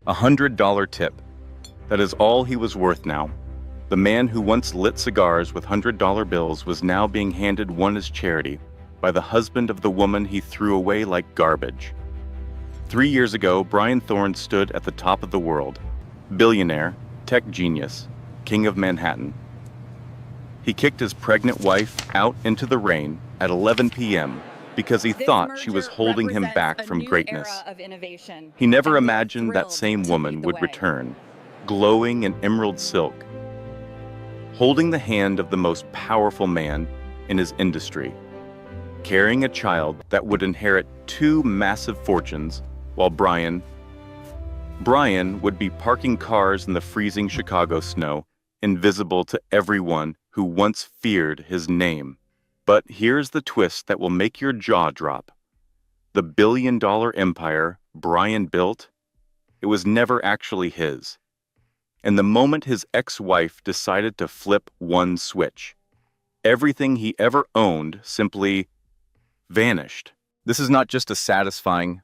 $100 tip. That is all he was worth now. The man who once lit cigars with $100 bills was now being handed one as charity by the husband of the woman he threw away like garbage. 3 years ago, Brian Thorne stood at the top of the world. Billionaire, tech genius, king of Manhattan. He kicked his pregnant wife out into the rain at 11 p.m. because he thought she was holding him back from greatness. He never imagined that same woman would return, glowing in emerald silk, holding the hand of the most powerful man in his industry, carrying a child that would inherit 2 massive fortunes, while Brian would be parking cars in the freezing Chicago snow, invisible to everyone who once feared his name. But here's the twist that will make your jaw drop. The billion-dollar empire Brian built, it was never actually his. And the moment his ex-wife decided to flip one switch, everything he ever owned simply vanished. This is not just a satisfying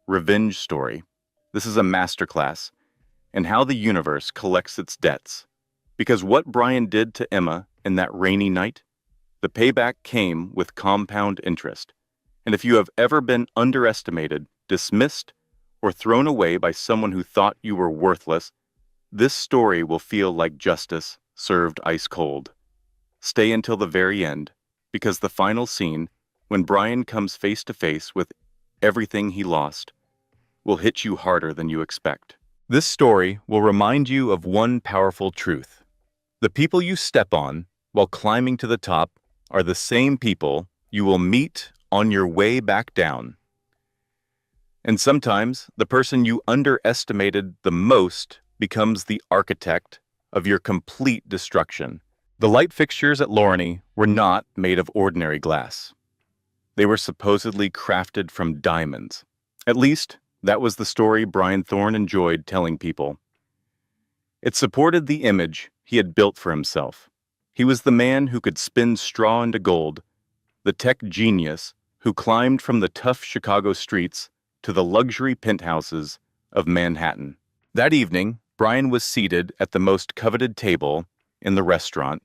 revenge story. This is a masterclass in how the universe collects its debts. Because what Brian did to Emma in that rainy night, the payback came with compound interest. And if you have ever been underestimated, dismissed, or thrown away by someone who thought you were worthless, this story will feel like justice served ice cold. Stay until the very end, because the final scene, when Brian comes face to face with everything he lost, will hit you harder than you expect. This story will remind you of one powerful truth. The people you step on while climbing to the top are the same people you will meet on your way back down. And sometimes the person you underestimated the most becomes the architect of your complete destruction. The light fixtures at Lorne were not made of ordinary glass. They were supposedly crafted from diamonds. At least, that was the story Brian Thorne enjoyed telling people. It supported the image he had built for himself. He was the man who could spin straw into gold, the tech genius who climbed from the tough Chicago streets to the luxury penthouses of Manhattan. That evening, Brian was seated at the most coveted table in the restaurant,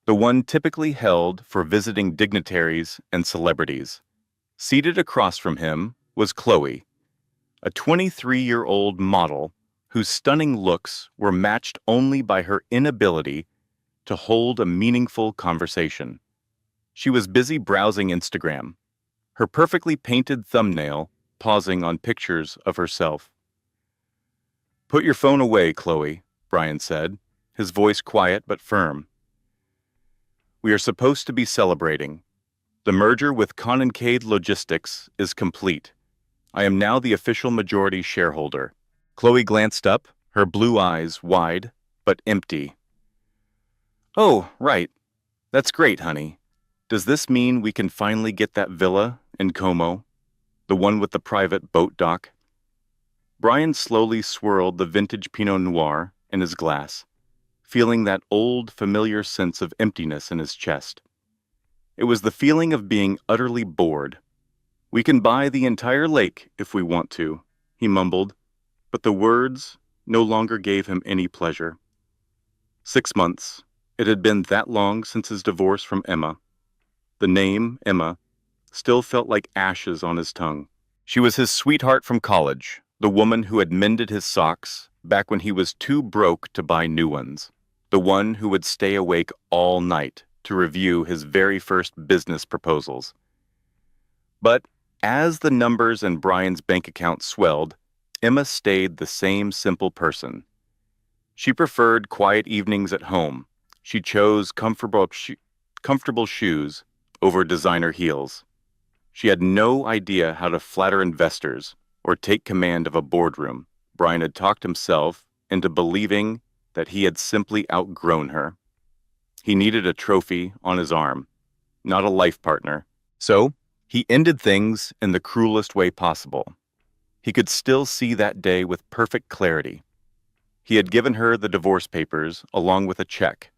the one typically held for visiting dignitaries and celebrities. Seated across from him was Chloe, a 23-year-old model whose stunning looks were matched only by her inability to hold a meaningful conversation. She was busy browsing Instagram, her perfectly painted thumbnail pausing on pictures of herself. "Put your phone away, Chloe," Brian said, his voice quiet but firm. "We are supposed to be celebrating. The merger with Concade Logistics is complete. I am now the official majority shareholder." Chloe glanced up, her blue eyes wide but empty. "Oh, right. That's great, honey. Does this mean we can finally get that villa in Como, the one with the private boat dock?" Brian slowly swirled the vintage Pinot Noir in his glass, feeling that old, familiar sense of emptiness in his chest. It was the feeling of being utterly bored. "We can buy the entire lake if we want to," he mumbled, but the words no longer gave him any pleasure. 6 months. It had been that long since his divorce from Emma. The name, Emma, still felt like ashes on his tongue. She was his sweetheart from college, the woman who had mended his socks back when he was too broke to buy new ones, the one who would stay awake all night to review his very first business proposals. But as the numbers in Brian's bank account swelled, Emma stayed the same simple person. She preferred quiet evenings at home. She chose comfortable shoes over designer heels. She had no idea how to flatter investors or take command of a boardroom. Brian had talked himself into believing that he had simply outgrown her. He needed a trophy on his arm, not a life partner. So he ended things in the cruelest way possible. He could still see that day with perfect clarity. He had given her the divorce papers along with a check,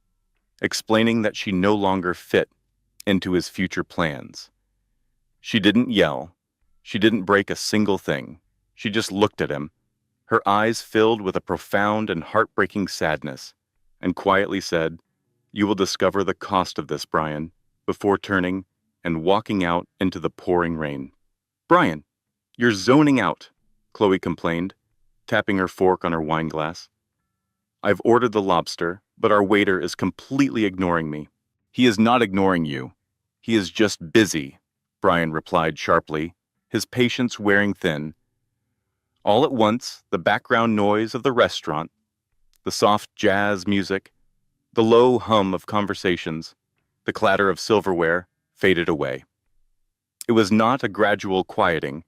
explaining that she no longer fit into his future plans. She didn't yell. She didn't break a single thing. She just looked at him, her eyes filled with a profound and heartbreaking sadness, and quietly said, "You will discover the cost of this, Brian," before turning and walking out into the pouring rain. "Brian, you're zoning out," Chloe complained, tapping her fork on her wine glass. "I've ordered the lobster, but our waiter is completely ignoring me." "He is not ignoring you. He is just busy," Brian replied sharply, his patience wearing thin. All at once, the background noise of the restaurant, the soft jazz music, the low hum of conversations, the clatter of silverware faded away. It was not a gradual quieting.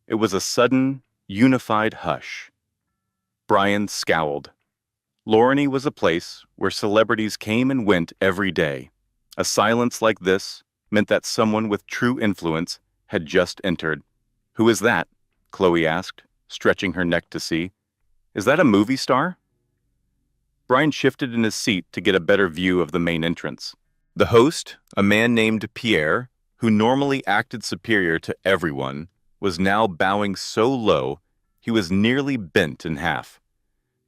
It was a sudden, unified hush. Brian scowled. Lorany was a place where celebrities came and went every day. A silence like this meant that someone with true influence had just entered. "Who is that?" Chloe asked, stretching her neck to see. "Is that a movie star?" Brian shifted in his seat to get a better view of the main entrance. The host, a man named Pierre, who normally acted superior to everyone, was now bowing so low he was nearly bent in half.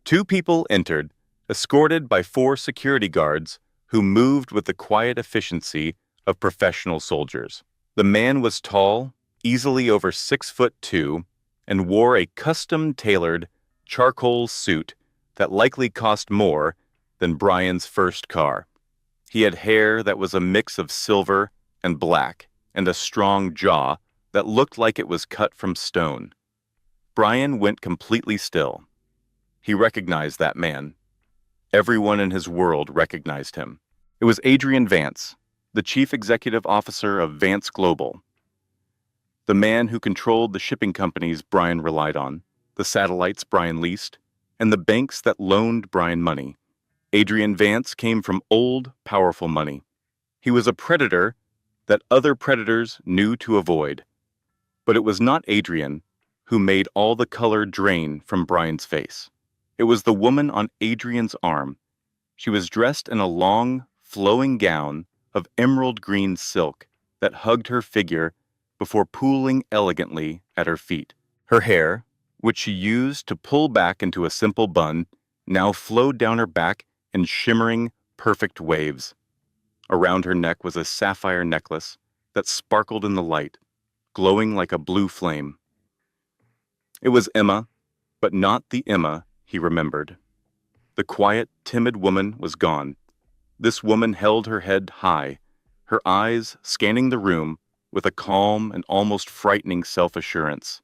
Two people entered, escorted by 4 security guards who moved with the quiet efficiency of professional soldiers. The man was tall, easily over 6'2", and wore a custom-tailored charcoal suit that likely cost more than Brian's first car. He had hair that was a mix of silver and black, and a strong jaw that looked like it was cut from stone. Brian went completely still. He recognized that man. Everyone in his world recognized him. It was Adrian Vance, the chief executive officer of Vance Global, the man who controlled the shipping companies Brian relied on, the satellites Brian leased, and the banks that loaned Brian money. Adrian Vance came from old, powerful money. He was a predator that other predators knew to avoid. But it was not Adrian who made all the color drain from Brian's face. It was the woman on Adrian's arm. She was dressed in a long, flowing gown of emerald green silk that hugged her figure before pooling elegantly at her feet. Her hair, which she used to pull back into a simple bun, now flowed down her back in shimmering, perfect waves. Around her neck was a sapphire necklace that sparkled in the light, glowing like a blue flame. It was Emma, but not the Emma he remembered. The quiet, timid woman was gone. This woman held her head high, her eyes scanning the room with a calm and almost frightening self-assurance.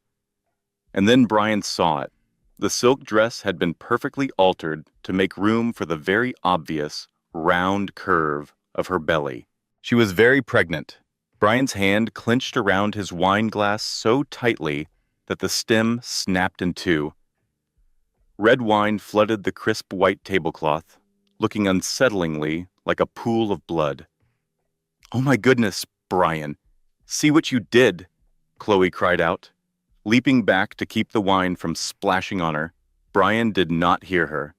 And then Brian saw it. The silk dress had been perfectly altered to make room for the very obvious, round curve of her belly. She was very pregnant. Brian's hand clenched around his wine glass so tightly that the stem snapped in two. Red wine flooded the crisp white tablecloth, looking unsettlingly like a pool of blood. "Oh my goodness, Brian, see what you did," Chloe cried out. Leaping back to keep the wine from splashing on her, Brian did not hear her.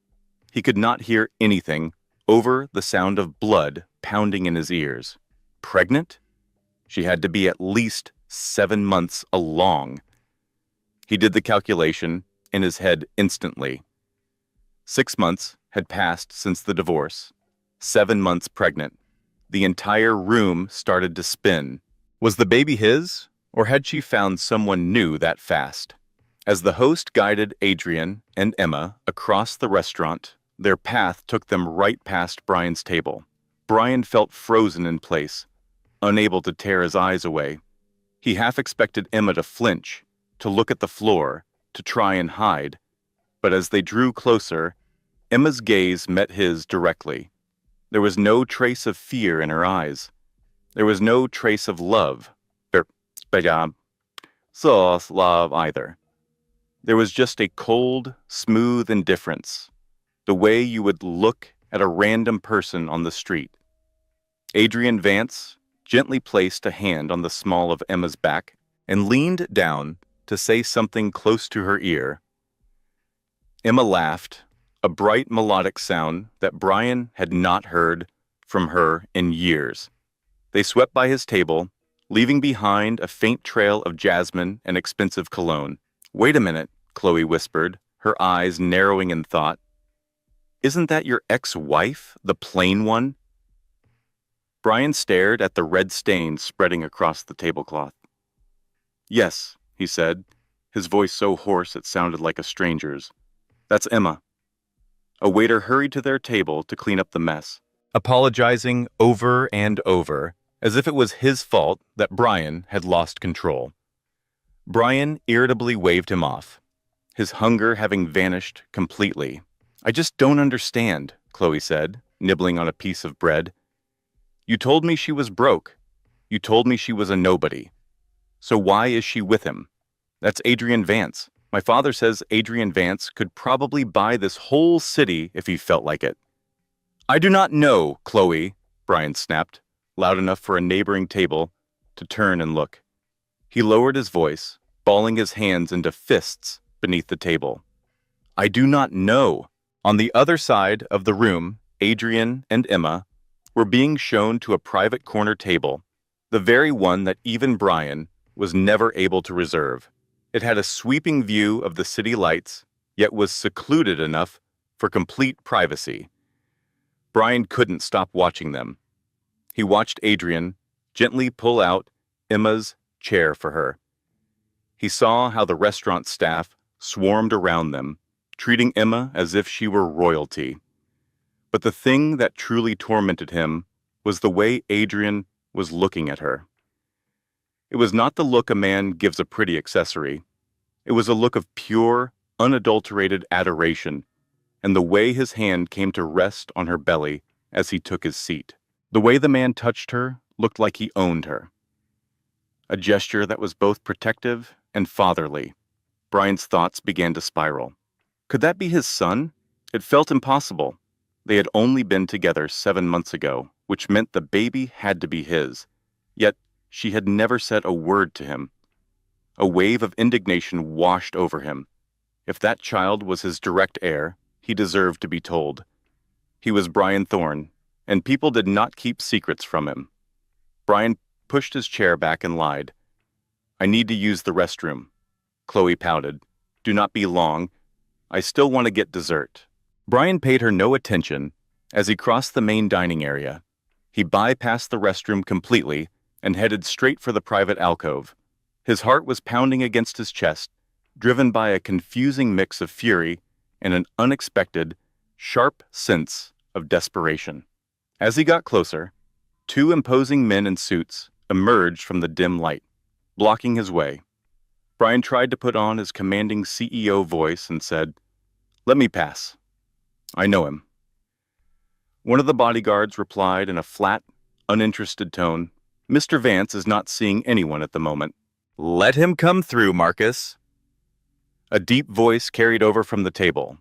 He could not hear anything over the sound of blood pounding in his ears. Pregnant? She had to be at least 7 months along. He did the calculation in his head instantly. 6 months had passed since the divorce. 7 months pregnant. The entire room started to spin. Was the baby his, or had she found someone new that fast? As the host guided Adrian and Emma across the restaurant, their path took them right past Brian's table. Brian felt frozen in place, unable to tear his eyes away. He half expected Emma to flinch, to look at the floor, to try and hide. But as they drew closer, Emma's gaze met his directly. There was no trace of fear in her eyes. There was no trace of love. Love either. There was just a cold, smooth indifference, the way you would look at a random person on the street. Adrian Vance gently placed a hand on the small of Emma's back and leaned down to say something close to her ear. Emma laughed, a bright melodic sound that Brian had not heard from her in years. They swept by his table, leaving behind a faint trail of jasmine and expensive cologne. Wait a minute, Chloe whispered, her eyes narrowing in thought. Isn't that your ex-wife, the plain one? Brian stared at the red stain spreading across the tablecloth. Yes, he said, his voice so hoarse it sounded like a stranger's. That's Emma. A waiter hurried to their table to clean up the mess, apologizing over and over, as if it was his fault that Brian had lost control. Brian irritably waved him off, his hunger having vanished completely. I just don't understand, Chloe said, nibbling on a piece of bread. You told me she was broke. You told me she was a nobody. So why is she with him? That's Adrian Vance. My father says Adrian Vance could probably buy this whole city if he felt like it. I do not know, Chloe, Brian snapped, loud enough for a neighboring table to turn and look. He lowered his voice, balling his hands into fists beneath the table. I do not know. On the other side of the room, Adrian and Emma were being shown to a private corner table, the very one that even Brian was never able to reserve. It had a sweeping view of the city lights, yet was secluded enough for complete privacy. Brian couldn't stop watching them. He watched Adrian gently pull out Emma's chair for her. He saw how the restaurant staff swarmed around them, treating Emma as if she were royalty. But the thing that truly tormented him was the way Adrian was looking at her. It was not the look a man gives a pretty accessory. It was a look of pure, unadulterated adoration, and the way his hand came to rest on her belly as he took his seat. The way the man touched her looked like he owned her. A gesture that was both protective and fatherly. Brian's thoughts began to spiral. Could that be his son? It felt impossible. They had only been together 7 months ago, which meant the baby had to be his. Yet, she had never said a word to him. A wave of indignation washed over him. If that child was his direct heir, he deserved to be told. He was Brian Thorne, and people did not keep secrets from him. Brian pushed his chair back and lied. I need to use the restroom. Chloe pouted. Do not be long. I still want to get dessert. Brian paid her no attention as he crossed the main dining area. He bypassed the restroom completely and headed straight for the private alcove. His heart was pounding against his chest, driven by a confusing mix of fury and an unexpected, sharp sense of desperation. As he got closer, 2 imposing men in suits emerged from the dim light, blocking his way. Brian tried to put on his commanding CEO voice and said, "Let me pass. I know him." One of the bodyguards replied in a flat, uninterested tone, "Mr. Vance is not seeing anyone at the moment." "Let him come through, Marcus." A deep voice carried over from the table.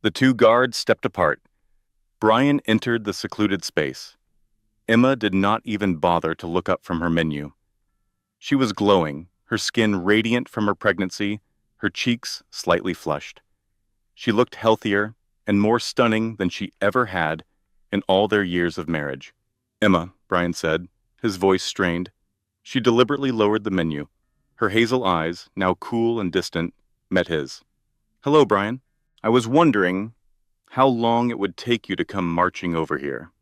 The 2 guards stepped apart. Brian entered the secluded space. Emma did not even bother to look up from her menu. She was glowing, her skin radiant from her pregnancy, her cheeks slightly flushed. She looked healthier and more stunning than she ever had in all their years of marriage. "Emma," Brian said, his voice strained. She deliberately lowered the menu. Her hazel eyes, now cool and distant, met his. "Hello, Brian. I was wondering how long it would take you to come marching over here."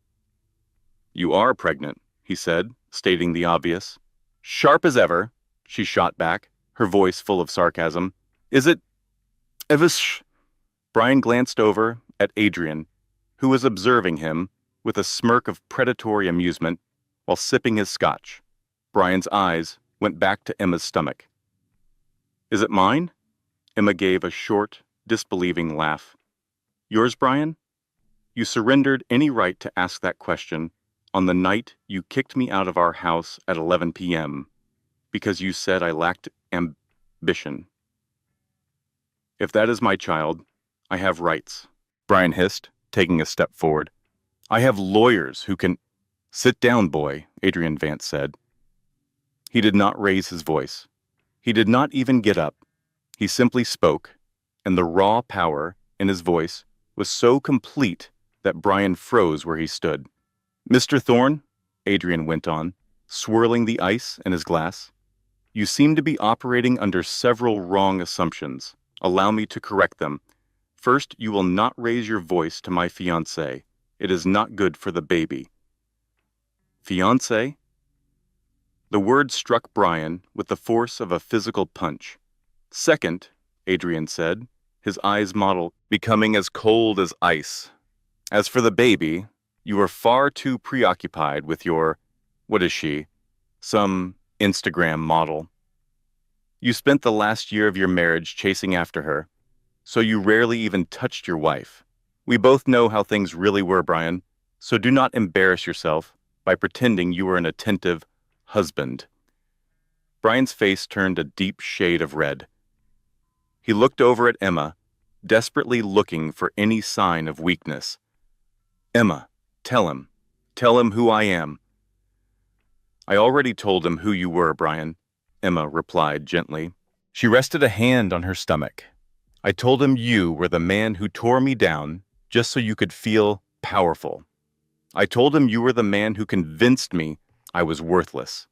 "You are pregnant," he said, stating the obvious. "Sharp as ever," she shot back, her voice full of sarcasm. "Is it... Evish?" Brian glanced over at Adrian, who was observing him with a smirk of predatory amusement while sipping his scotch. Brian's eyes went back to Emma's stomach. "Is it mine?" Emma gave a short, disbelieving laugh. "Yours, Brian? You surrendered any right to ask that question on the night you kicked me out of our house at 11 p.m. because you said I lacked ambition. If that is my child, I have rights," Brian hissed, taking a step forward. "I have lawyers who can—" "Sit down, boy," Adrian Vance said. He did not raise his voice. He did not even get up. He simply spoke, and the raw power in his voice was so complete that Brian froze where he stood. "Mr. Thorne," Adrian went on, swirling the ice in his glass, You seem to be operating under several wrong assumptions. Allow me to correct them. First, you will not raise your voice to my fiancé. It is not good for the baby. Fiancé? The word struck Brian with the force of a physical punch. Second, Adrian said, his eyes model becoming as cold as ice. As for the baby, you are far too preoccupied with your, what is she, some Instagram model. You spent the last year of your marriage chasing after her, so you rarely even touched your wife. We both know how things really were, Brian, so do not embarrass yourself by pretending you were an attentive husband. Brian's face turned a deep shade of red. He looked over at Emma, desperately looking for any sign of weakness. Emma, tell him. Tell him who I am. I already told him who you were, Brian, Emma replied gently. She rested a hand on her stomach. I told him you were the man who tore me down just so you could feel powerful. I told him you were the man who convinced me I was worthless.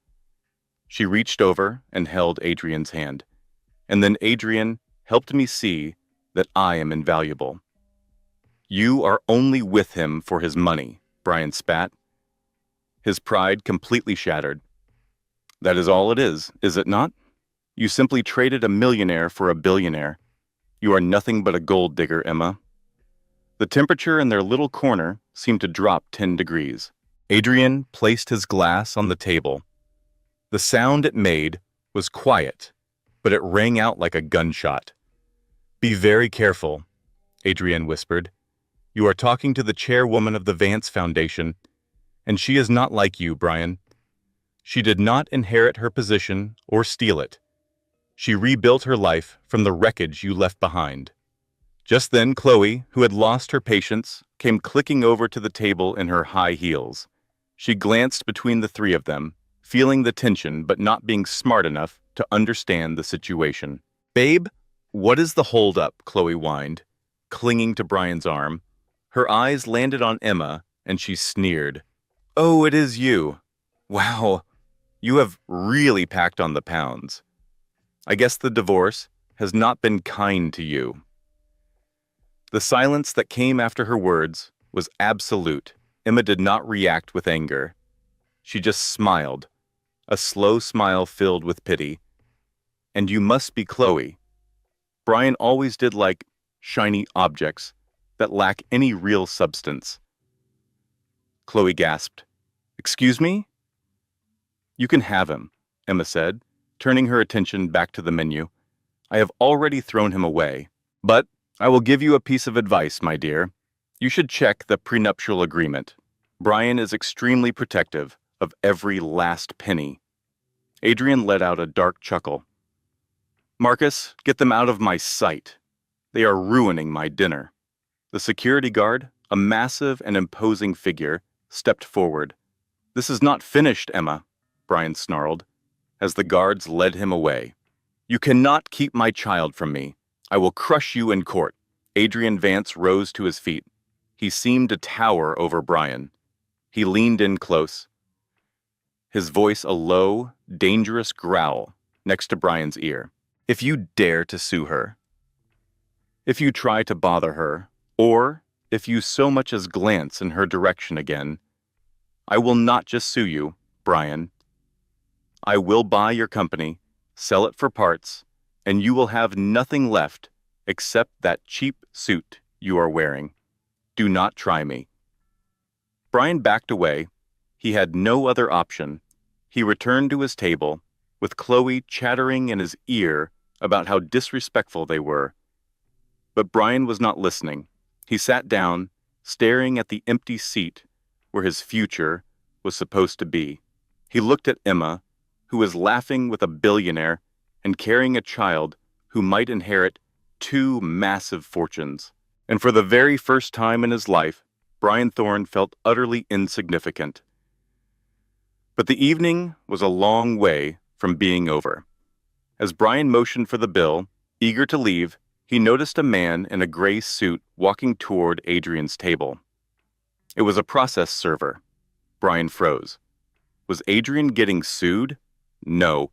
She reached over and held Adrian's hand, and then Adrian helped me see that I am invaluable. You are only with him for his money, Brian spat. His pride completely shattered. That is all it is it not? You simply traded a millionaire for a billionaire. You are nothing but a gold digger, Emma. The temperature in their little corner seemed to drop 10 degrees. Adrian placed his glass on the table. The sound it made was quiet, but it rang out like a gunshot. Be very careful, Adrian whispered. You are talking to the chairwoman of the Vance Foundation, and she is not like you, Brian. She did not inherit her position or steal it. She rebuilt her life from the wreckage you left behind. Just then, Chloe, who had lost her patience, came clicking over to the table in her high heels. She glanced between the three of them, feeling the tension but not being smart enough to understand the situation. Babe, what is the holdup? Chloe whined, clinging to Brian's arm. Her eyes landed on Emma, and she sneered. Oh, it is you. Wow, you have really packed on the pounds. I guess the divorce has not been kind to you. The silence that came after her words was absolute. Emma did not react with anger. She just smiled, a slow smile filled with pity. And you must be Chloe. Brian always did like shiny objects that lack any real substance. Chloe gasped. Excuse me? You can have him, Emma said, turning her attention back to the menu. I have already thrown him away. But I will give you a piece of advice, my dear. You should check the prenuptial agreement. Brian is extremely protective of every last penny. Adrian let out a dark chuckle. Marcus, get them out of my sight. They are ruining my dinner. The security guard, a massive and imposing figure, stepped forward. This is not finished, Emma, Brian snarled, as the guards led him away. You cannot keep my child from me. I will crush you in court. Adrian Vance rose to his feet. He seemed to tower over Brian. He leaned in close, his voice a low, dangerous growl next to Brian's ear. If you dare to sue her, if you try to bother her, or if you so much as glance in her direction again, I will not just sue you, Brian. I will buy your company, sell it for parts, and you will have nothing left except that cheap suit you are wearing. Do not try me. Brian backed away. He had no other option. He returned to his table, with Chloe chattering in his ear about how disrespectful they were. But Brian was not listening. He sat down, staring at the empty seat where his future was supposed to be. He looked at Emma, who was laughing with a billionaire and carrying a child who might inherit 2 massive fortunes. And for the very first time in his life, Brian Thorne felt utterly insignificant. But the evening was a long way from being over. As Brian motioned for the bill, eager to leave, he noticed a man in a gray suit walking toward Adrian's table. It was a process server. Brian froze. Was Adrian getting sued? No.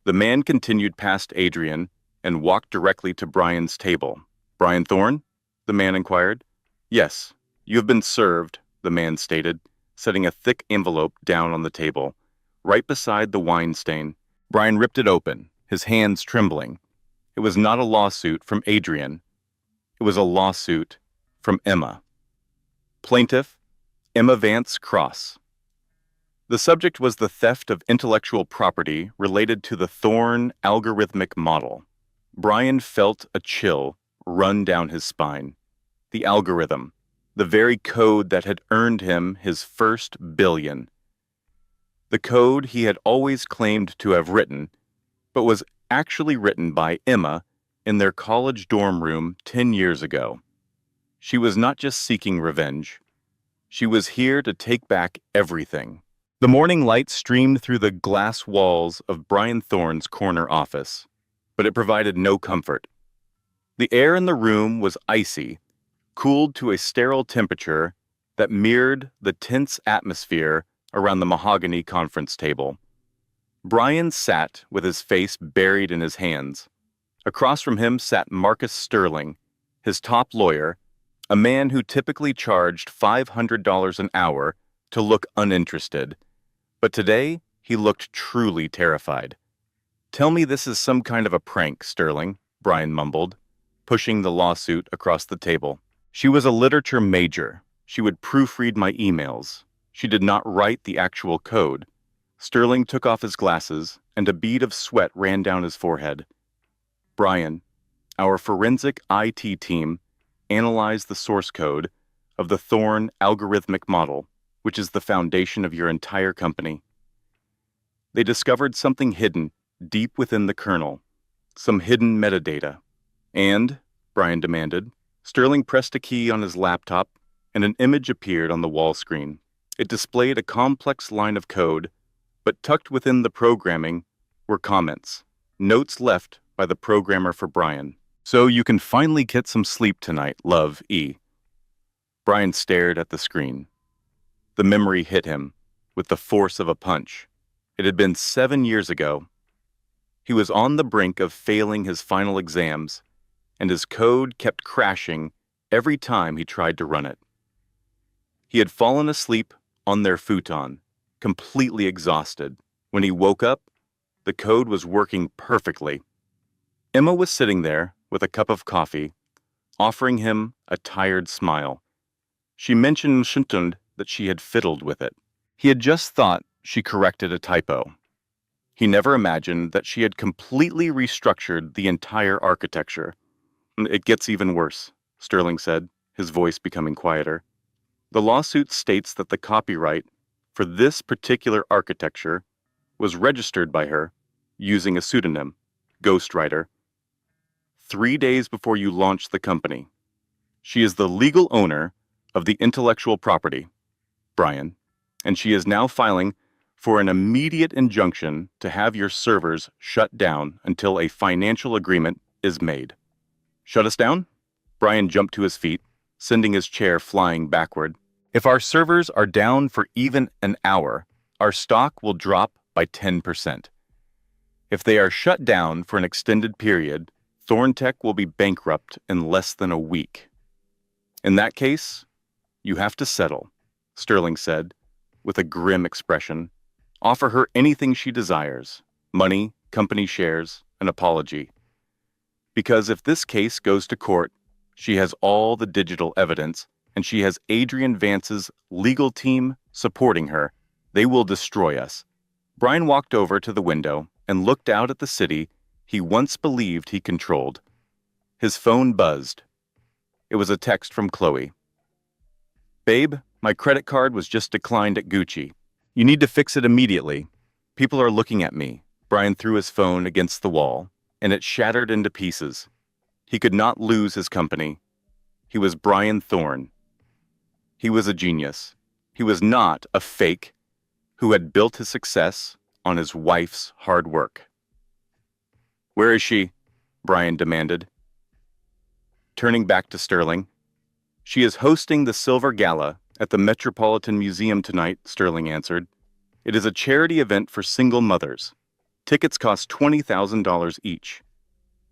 The man continued past Adrian and walked directly to Brian's table. "Brian Thorne?" the man inquired. "Yes, you have been served," the man stated, setting a thick envelope down on the table, right beside the wine stain. Brian ripped it open, his hands trembling. It was not a lawsuit from Adrian. It was a lawsuit from Emma. Plaintiff, Emma Vance Cross. The subject was the theft of intellectual property related to the Thorne algorithmic model. Brian felt a chill run down his spine. The algorithm, the very code that had earned him his first billion. The code he had always claimed to have written, but was actually written by Emma in their college dorm room 10 years ago. She was not just seeking revenge. She was here to take back everything. The morning light streamed through the glass walls of Brian Thorne's corner office, but it provided no comfort. The air in the room was icy, cooled to a sterile temperature that mirrored the tense atmosphere around the mahogany conference table. Brian sat with his face buried in his hands. Across from him sat Marcus Sterling, his top lawyer, a man who typically charged $500 an hour to look uninterested. But today, he looked truly terrified. "Tell me this is some kind of a prank, Sterling," Brian mumbled, pushing the lawsuit across the table. "She was a literature major. She would proofread my emails. She did not write the actual code." Sterling took off his glasses, and a bead of sweat ran down his forehead. "Brian, our forensic IT team analyzed the source code of the Thorne algorithmic model, which is the foundation of your entire company. They discovered something hidden deep within the kernel, some hidden metadata. And," Brian demanded. Sterling pressed a key on his laptop, and an image appeared on the wall screen. It displayed a complex line of code, but tucked within the programming were comments, notes left by the programmer for Brian. "So you can finally get some sleep tonight, love, E." Brian stared at the screen. The memory hit him with the force of a punch. It had been 7 years ago. He was on the brink of failing his final exams, and his code kept crashing every time he tried to run it. He had fallen asleep on their futon, completely exhausted. When he woke up, the code was working perfectly. Emma was sitting there with a cup of coffee, offering him a tired smile. She mentioned that she had fiddled with it. He had just thought she corrected a typo. He never imagined that she had completely restructured the entire architecture. "It gets even worse," Sterling said, his voice becoming quieter. "The lawsuit states that the copyright for this particular architecture was registered by her using a pseudonym, Ghostwriter, 3 days before you launched the company. She is the legal owner of the intellectual property, Brian, and she is now filing for an immediate injunction to have your servers shut down until a financial agreement is made." "Shut us down?" Brian jumped to his feet, sending his chair flying backward. "If our servers are down for even an hour, our stock will drop by 10%. If they are shut down for an extended period, Thorntech will be bankrupt in less than a week. In that case, you have to settle," Sterling said, with a grim expression. "Offer her anything she desires: money, company shares, an apology. Because if this case goes to court, she has all the digital evidence, and she has Adrian Vance's legal team supporting her. They will destroy us." Brian walked over to the window and looked out at the city he once believed he controlled. His phone buzzed. It was a text from Chloe. "Babe, my credit card was just declined at Gucci. You need to fix it immediately. People are looking at me." Brian threw his phone against the wall, and it shattered into pieces. He could not lose his company. He was Brian Thorne. He was a genius. He was not a fake who had built his success on his wife's hard work. "Where is she?" Brian demanded. Turning back to Sterling. "She is hosting the Silver Gala at the Metropolitan Museum tonight," Sterling answered. "It is a charity event for single mothers. Tickets cost $20,000 each.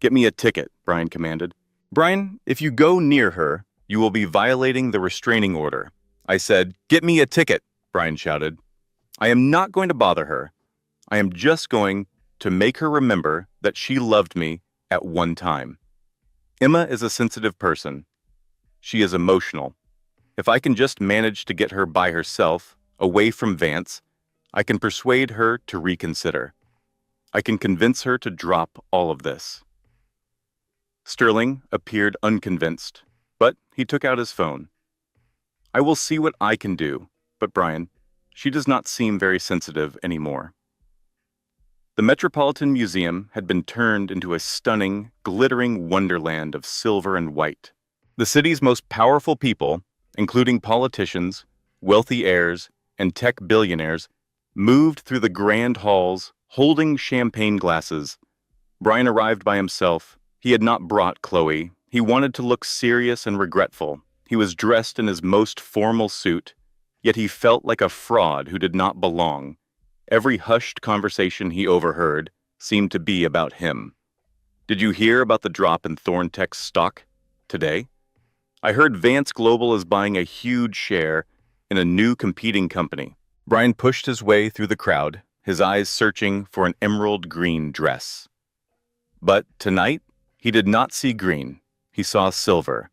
Get me a ticket, Brian commanded. Brian, if you go near her, you will be violating the restraining order. I said, get me a ticket, Brian shouted. I am not going to bother her. I am just going to make her remember that she loved me at one time. Emma is a sensitive person. She is emotional. If I can just manage to get her by herself, away from Vance, I can persuade her to reconsider. I can convince her to drop all of this. Sterling appeared unconvinced, but he took out his phone. I will see what I can do, but Brian, she does not seem very sensitive anymore. The Metropolitan Museum had been turned into a stunning, glittering wonderland of silver and white. The city's most powerful people, including politicians, wealthy heirs, and tech billionaires, moved through the grand halls, holding champagne glasses. Brian arrived by himself. He had not brought Chloe. He wanted to look serious and regretful. He was dressed in his most formal suit, yet he felt like a fraud who did not belong. Every hushed conversation he overheard seemed to be about him. Did you hear about the drop in Thorntech's stock today? I heard Vance Global is buying a huge share in a new competing company. Brian pushed his way through the crowd, his eyes searching for an emerald green dress. But tonight, he did not see green. He saw silver.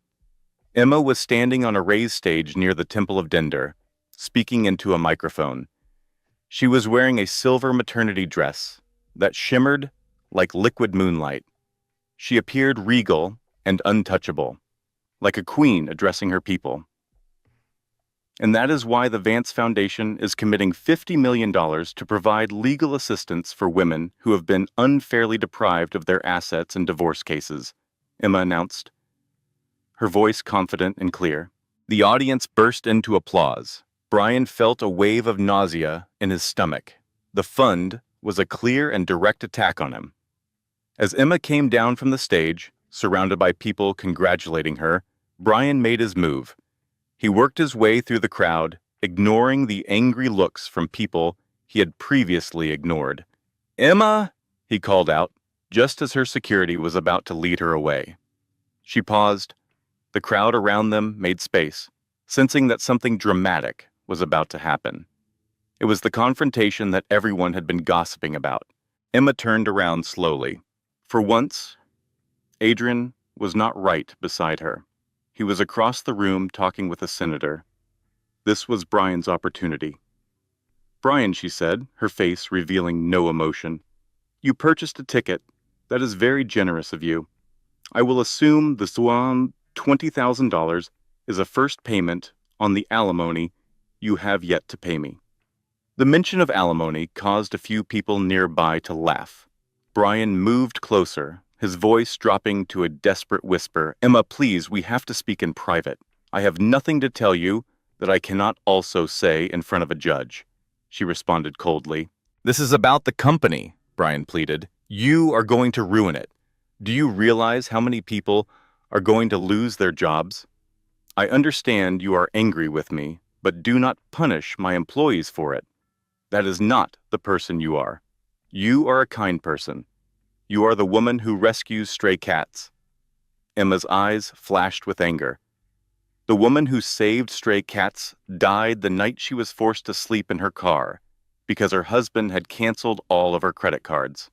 Emma was standing on a raised stage near the Temple of Dender, speaking into a microphone. She was wearing a silver maternity dress that shimmered like liquid moonlight. She appeared regal and untouchable, like a queen addressing her people. And that is why the Vance Foundation is committing $50 million to provide legal assistance for women who have been unfairly deprived of their assets in divorce cases, Emma announced, her voice confident and clear. The audience burst into applause. Brian felt a wave of nausea in his stomach. The fund was a clear and direct attack on him. As Emma came down from the stage, surrounded by people congratulating her, Brian made his move. He worked his way through the crowd, ignoring the angry looks from people he had previously ignored. Emma, he called out, just as her security was about to lead her away. She paused. The crowd around them made space, sensing that something dramatic was about to happen. It was the confrontation that everyone had been gossiping about. Emma turned around slowly. For once, Adrian was not right beside her. He was across the room talking with a senator. This was Brian's opportunity. Brian, she said, her face revealing no emotion. You purchased a ticket. That is very generous of you. I will assume the sum $20,000 is a first payment on the alimony you have yet to pay me. The mention of alimony caused a few people nearby to laugh. Brian moved closer, his voice dropping to a desperate whisper. Emma, please, we have to speak in private. I have nothing to tell you that I cannot also say in front of a judge, she responded coldly. This is about the company, Brian pleaded. You are going to ruin it. Do you realize how many people are going to lose their jobs? I understand you are angry with me, but do not punish my employees for it. That is not the person you are. You are a kind person. You are the woman who rescues stray cats. Emma's eyes flashed with anger. The woman who saved stray cats died the night she was forced to sleep in her car because her husband had canceled all of her credit cards.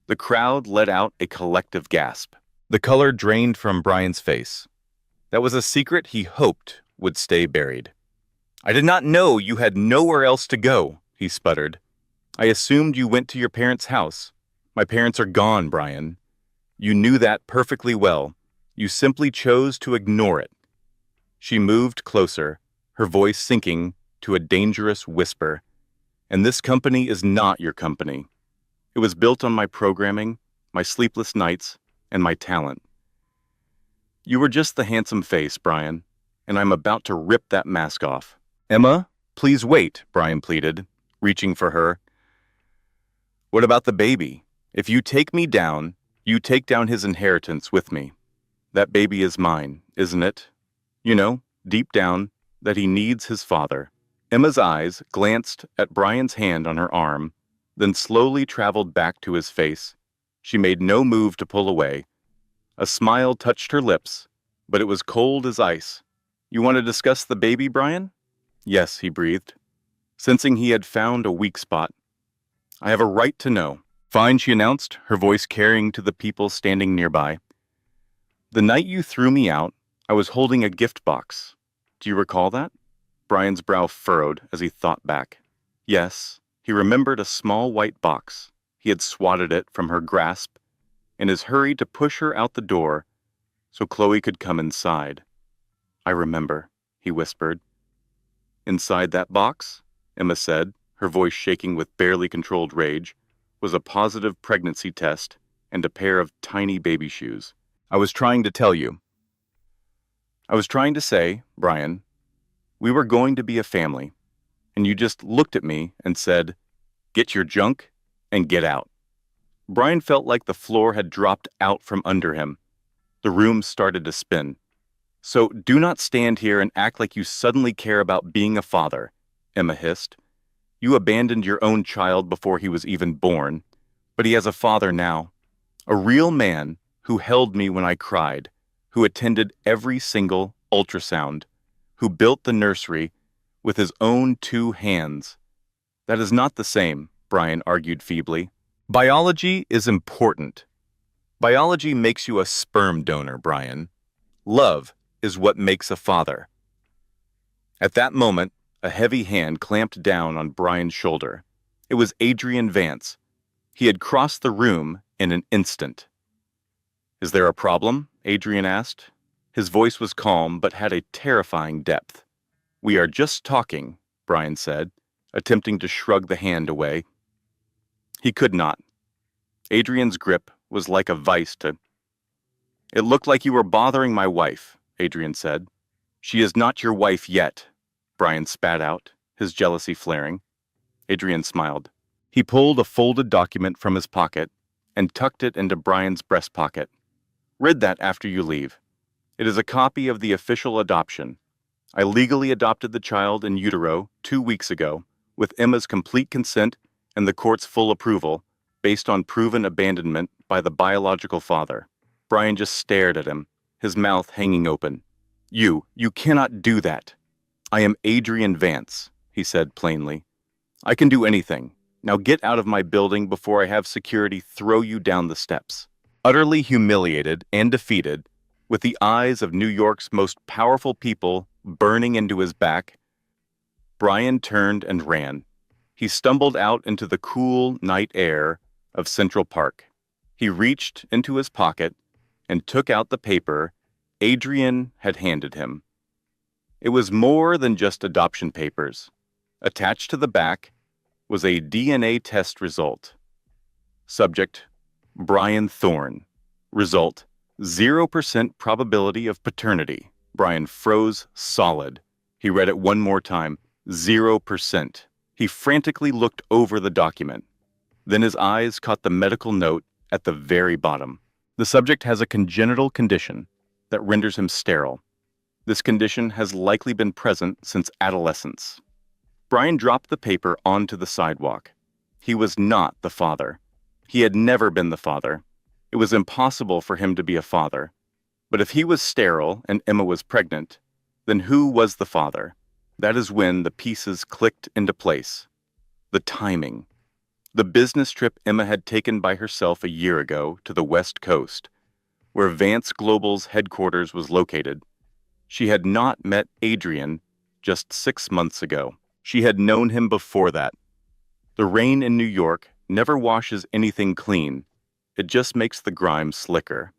The crowd let out a collective gasp. The color drained from Brian's face. That was a secret he hoped would stay buried. I did not know you had nowhere else to go, he sputtered. I assumed you went to your parents' house. My parents are gone, Brian. You knew that perfectly well. You simply chose to ignore it. She moved closer, her voice sinking to a dangerous whisper. And this company is not your company. It was built on my programming, my sleepless nights, and my talent. You were just the handsome face, Brian, and I'm about to rip that mask off. Emma, please wait, Brian pleaded, reaching for her. What about the baby? If you take me down, you take down his inheritance with me. That baby is mine, isn't it? You know, deep down, that he needs his father. Emma's eyes glanced at Brian's hand on her arm, then slowly traveled back to his face. She made no move to pull away. A smile touched her lips, but it was cold as ice. "You want to discuss the baby, Brian?" "Yes," he breathed, sensing he had found a weak spot. "I have a right to know." "Fine," she announced, her voice carrying to the people standing nearby. "The night you threw me out, I was holding a gift box. Do you recall that?" Brian's brow furrowed as he thought back. Yes, he remembered a small white box. He had swatted it from her grasp in his hurry to push her out the door so Chloe could come inside. "I remember," he whispered. Inside that box, Emma said, her voice shaking with barely controlled rage, was a positive pregnancy test and a pair of tiny baby shoes. "I was trying to tell you. I was trying to say, Brian, we were going to be a family, and you just looked at me and said, 'Get your junk and get out.'" Brian felt like the floor had dropped out from under him. The room started to spin. "So do not stand here and act like you suddenly care about being a father," Emma hissed. "You abandoned your own child before he was even born, but he has a father now. A real man who held me when I cried, who attended every single ultrasound, who built the nursery with his own 2 hands. That is not the same," Brian argued feebly. "Biology is important. Biology makes you a sperm donor, Brian. Love is what makes a father." At that moment, a heavy hand clamped down on Brian's shoulder. It was Adrian Vance. He had crossed the room in an instant. "Is there a problem?" Adrian asked. His voice was calm but had a terrifying depth. "We are just talking," Brian said, attempting to shrug the hand away. He could not. Adrian's grip was like a vice to... "It looked like you were bothering my wife," Adrian said. "She is not your wife yet," Brian spat out, his jealousy flaring. Adrian smiled. He pulled a folded document from his pocket and tucked it into Brian's breast pocket. "Read that after you leave. It is a copy of the official adoption. I legally adopted the child in utero 2 weeks ago, with Emma's complete consent and the court's full approval, based on proven abandonment by the biological father." Brian just stared at him, his mouth hanging open. You cannot do that." "I am Adrian Vance," he said plainly. "I can do anything. Now get out of my building before I have security throw you down the steps." Utterly humiliated and defeated, with the eyes of New York's most powerful people burning into his back, Brian turned and ran. He stumbled out into the cool night air of Central Park. He reached into his pocket and took out the paper Adrian had handed him. It was more than just adoption papers. Attached to the back was a DNA test result. Subject: Brian Thorne. Result: 0% probability of paternity. Brian froze solid. He read it one more time. 0%. He frantically looked over the document. Then his eyes caught the medical note at the very bottom. The subject has a congenital condition that renders him sterile. This condition has likely been present since adolescence. Brian dropped the paper onto the sidewalk. He was not the father. He had never been the father. It was impossible for him to be a father. But if he was sterile and Emma was pregnant, then who was the father? That is when the pieces clicked into place. The timing. The business trip Emma had taken by herself a year ago to the West Coast, where Vance Global's headquarters was located. She had not met Adrian just 6 months ago. She had known him before that. The rain in New York never washes anything clean. It just makes the grime slicker.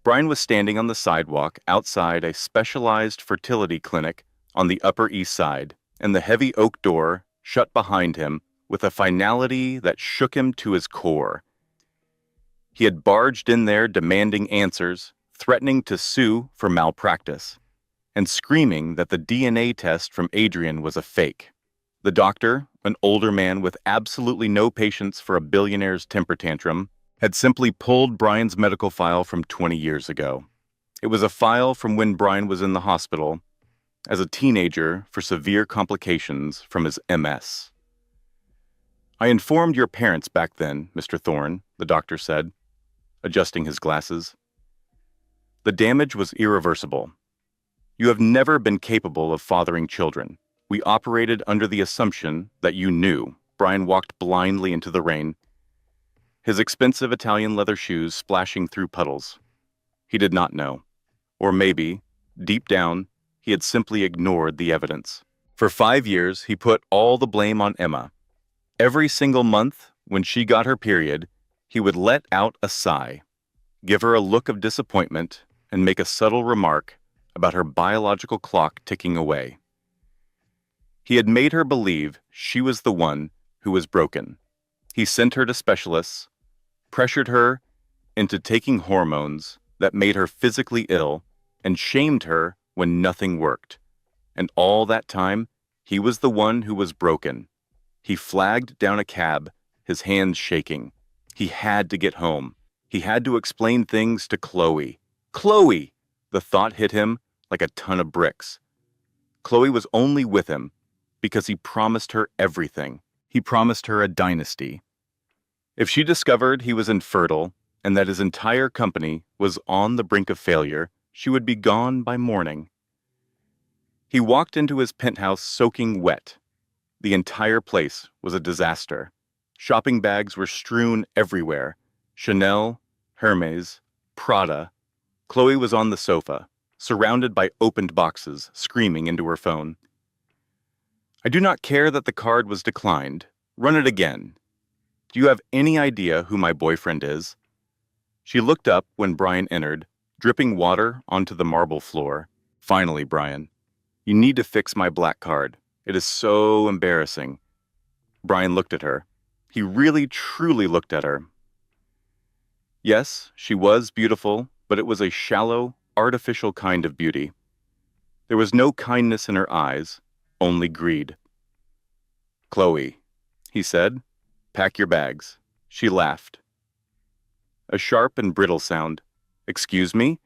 Brian was standing on the sidewalk outside a specialized fertility clinic on the Upper East Side, and the heavy oak door shut behind him with a finality that shook him to his core. He had barged in there demanding answers, threatening to sue for malpractice, and screaming that the DNA test from Adrian was a fake. The doctor, an older man with absolutely no patience for a billionaire's temper tantrum, had simply pulled Brian's medical file from 20 years ago. It was a file from when Brian was in the hospital as a teenager for severe complications from his MS. I informed your parents back then, Mr. Thorne, the doctor said, adjusting his glasses. The damage was irreversible. You have never been capable of fathering children. We operated under the assumption that you knew. Brian walked blindly into the rain, his expensive Italian leather shoes splashing through puddles. He did not know. Or maybe, deep down, he had simply ignored the evidence. For 5 years, he put all the blame on Emma. Every single month, when she got her period, he would let out a sigh, give her a look of disappointment, and make a subtle remark about her biological clock ticking away. He had made her believe she was the one who was broken. He sent her to specialists, pressured her into taking hormones that made her physically ill, and shamed her when nothing worked. And all that time, he was the one who was broken. He flagged down a cab, his hands shaking. He had to get home. He had to explain things to Chloe. Chloe! The thought hit him like a ton of bricks. Chloe was only with him because he promised her everything. He promised her a dynasty. If she discovered he was infertile and that his entire company was on the brink of failure, she would be gone by morning. He walked into his penthouse soaking wet. The entire place was a disaster. Shopping bags were strewn everywhere. Chanel, Hermes, Prada. Chloe was on the sofa, surrounded by opened boxes, screaming into her phone. I do not care that the card was declined. Run it again. Do you have any idea who my boyfriend is? She looked up when Brian entered, dripping water onto the marble floor. Finally, Brian, you need to fix my black card. It is so embarrassing. Brian looked at her. He really, truly looked at her. Yes, she was beautiful, but it was a shallow, artificial kind of beauty. There was no kindness in her eyes, only greed. Chloe, he said, pack your bags. She laughed. A sharp and brittle sound. Excuse me?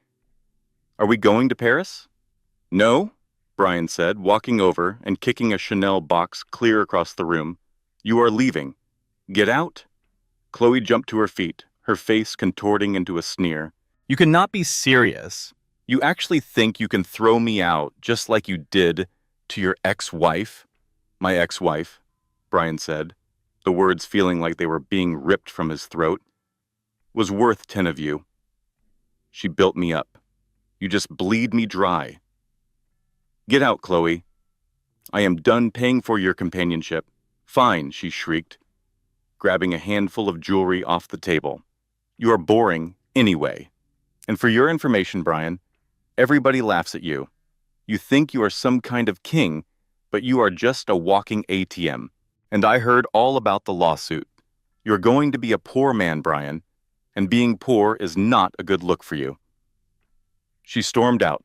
Are we going to Paris? No, Brian said, walking over and kicking a Chanel box clear across the room. You are leaving. Get out. Chloe jumped to her feet, her face contorting into a sneer. You cannot be serious. You actually think you can throw me out just like you did to your ex-wife? My ex-wife, Brian said, the words feeling like they were being ripped from his throat, was worth 10 of you. She built me up. You just bleed me dry. Get out, Chloe. I am done paying for your companionship. Fine, she shrieked, grabbing a handful of jewelry off the table. You are boring anyway. And for your information, Brian, everybody laughs at you. You think you are some kind of king, but you are just a walking ATM. And I heard all about the lawsuit. You're going to be a poor man, Brian, and being poor is not a good look for you. She stormed out,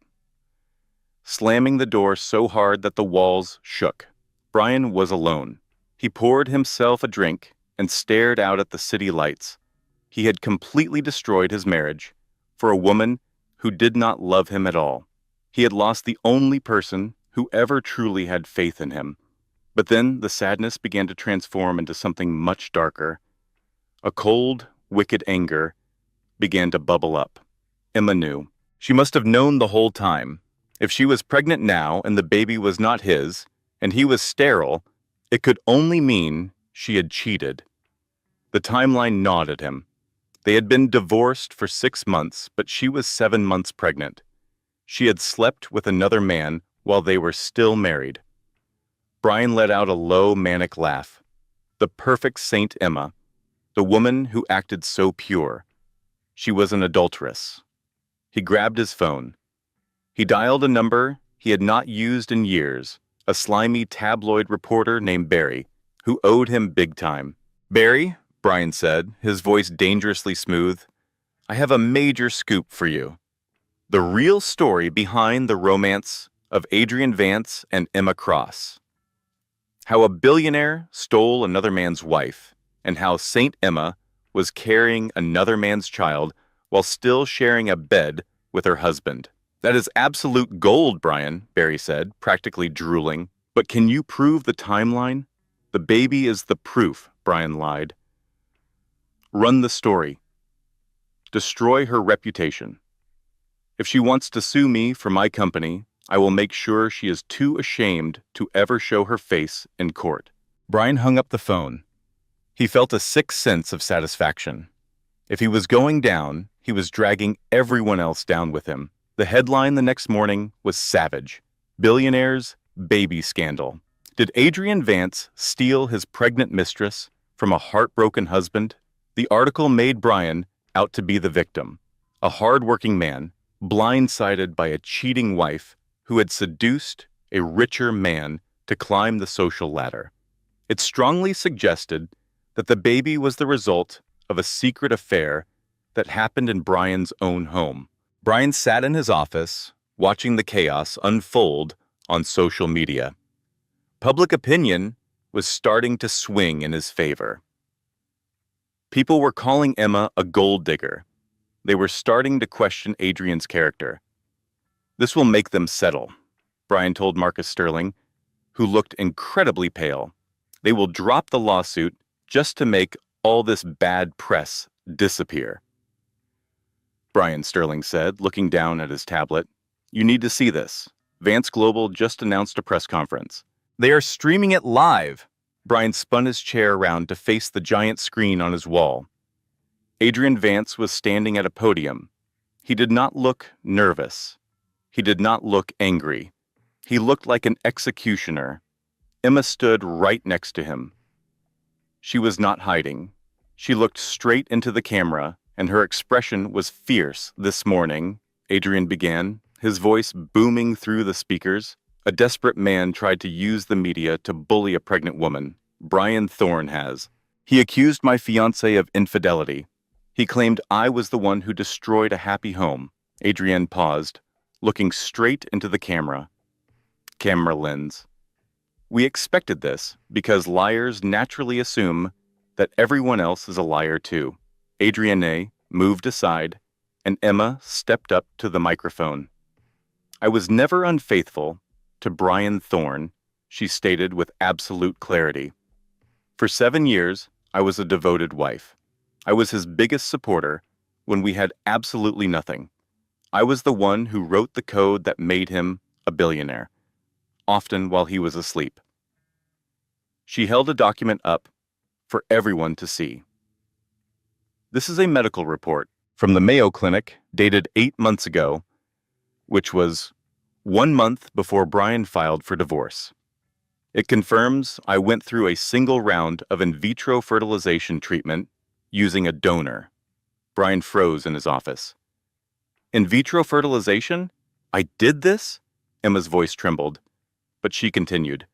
slamming the door so hard that the walls shook. Brian was alone. He poured himself a drink and stared out at the city lights. He had completely destroyed his marriage for a woman who did not love him at all. He had lost the only person who ever truly had faith in him. But then the sadness began to transform into something much darker. A cold, wicked anger began to bubble up. Emma knew. She must have known the whole time. If she was pregnant now and the baby was not his, and he was sterile, it could only mean she had cheated. The timeline gnawed at him. They had been divorced for 6 months, but she was 7 months pregnant. She had slept with another man while they were still married. Brian let out a low, manic laugh. The perfect Saint Emma, the woman who acted so pure. She was an adulteress. He grabbed his phone. He dialed a number he had not used in years, a slimy tabloid reporter named Barry, who owed him big time. Barry, Brian said, his voice dangerously smooth, I have a major scoop for you. The real story behind the romance of Adrian Vance and Emma Cross. How a billionaire stole another man's wife, and how Saint Emma was carrying another man's child while still sharing a bed with her husband. That is absolute gold, Brian, Barry said, practically drooling. But can you prove the timeline? The baby is the proof, Brian lied. Run the story. Destroy her reputation. If she wants to sue me for my company, I will make sure she is too ashamed to ever show her face in court. Brian hung up the phone. He felt a sick sense of satisfaction. If he was going down, he was dragging everyone else down with him. The headline the next morning was savage. Billionaire's baby scandal. Did Adrian Vance steal his pregnant mistress from a heartbroken husband? The article made Brian out to be the victim, a hard-working man, blindsided by a cheating wife who had seduced a richer man to climb the social ladder. It strongly suggested that the baby was the result of a secret affair that happened in Brian's own home. Brian sat in his office, watching the chaos unfold on social media. Public opinion was starting to swing in his favor. People were calling Emma a gold digger. They were starting to question Adrian's character. This will make them settle, Brian told Marcus Sterling, who looked incredibly pale. They will drop the lawsuit just to make all this bad press disappear. Brian Sterling said, looking down at his tablet. You need to see this. Vance Global just announced a press conference. They are streaming it live. Brian spun his chair around to face the giant screen on his wall. Adrian Vance was standing at a podium. He did not look nervous. He did not look angry. He looked like an executioner. Emma stood right next to him. She was not hiding. She looked straight into the camera, and her expression was fierce. This morning, Adrian began, his voice booming through the speakers. A desperate man tried to use the media to bully a pregnant woman. Brian Thorne has. He accused my fiancée of infidelity. He claimed I was the one who destroyed a happy home. Adrian paused, looking straight into the camera. Camera lens. We expected this because liars naturally assume that everyone else is a liar too. Adrienne moved aside, and Emma stepped up to the microphone. I was never unfaithful to Brian Thorne, she stated with absolute clarity. For 7 years, I was a devoted wife. I was his biggest supporter when we had absolutely nothing. I was the one who wrote the code that made him a billionaire, often while he was asleep. She held a document up for everyone to see. This is a medical report from the Mayo Clinic dated 8 months ago, which was 1 month before Brian filed for divorce. It confirms I went through a single round of in vitro fertilization treatment using a donor. Brian froze in his office. In vitro fertilization? I did this? Emma's voice trembled, but she continued.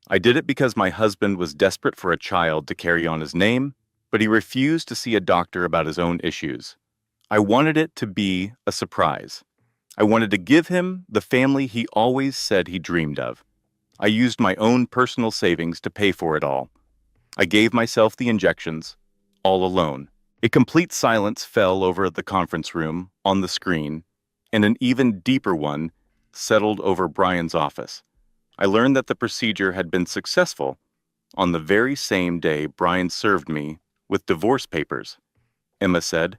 I did it because my husband was desperate for a child to carry on his name, but he refused to see a doctor about his own issues. I wanted it to be a surprise. I wanted to give him the family he always said he dreamed of. I used my own personal savings to pay for it all. I gave myself the injections, all alone. A complete silence fell over the conference room, on the screen, and an even deeper one settled over Brian's office. I learned that the procedure had been successful on the very same day Brian served me with divorce papers, Emma said,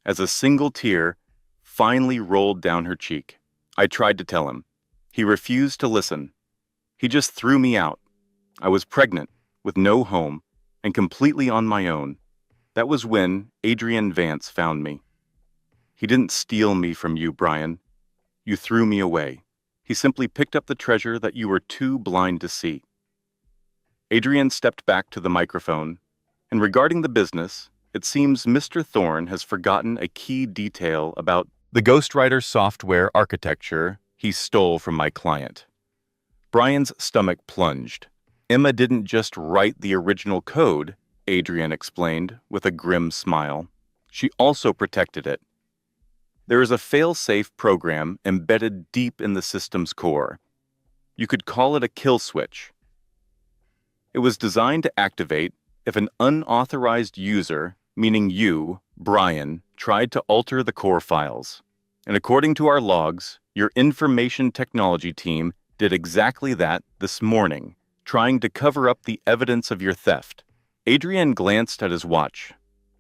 as a single tear finally rolled down her cheek. I tried to tell him. He refused to listen. He just threw me out. I was pregnant, with no home, and completely on my own. That was when Adrian Vance found me. He didn't steal me from you, Brian. You threw me away. He simply picked up the treasure that you were too blind to see. Adrian stepped back to the microphone, and regarding the business, it seems Mr. Thorne has forgotten a key detail about the ghostwriter software architecture he stole from my client. Brian's stomach plunged. Emma didn't just write the original code, Adrian explained with a grim smile. She also protected it. There is a fail-safe program embedded deep in the system's core. You could call it a kill switch. It was designed to activate if an unauthorized user, meaning you, Brian, tried to alter the core files. And according to our logs, your information technology team did exactly that this morning, trying to cover up the evidence of your theft. Adrian glanced at his watch.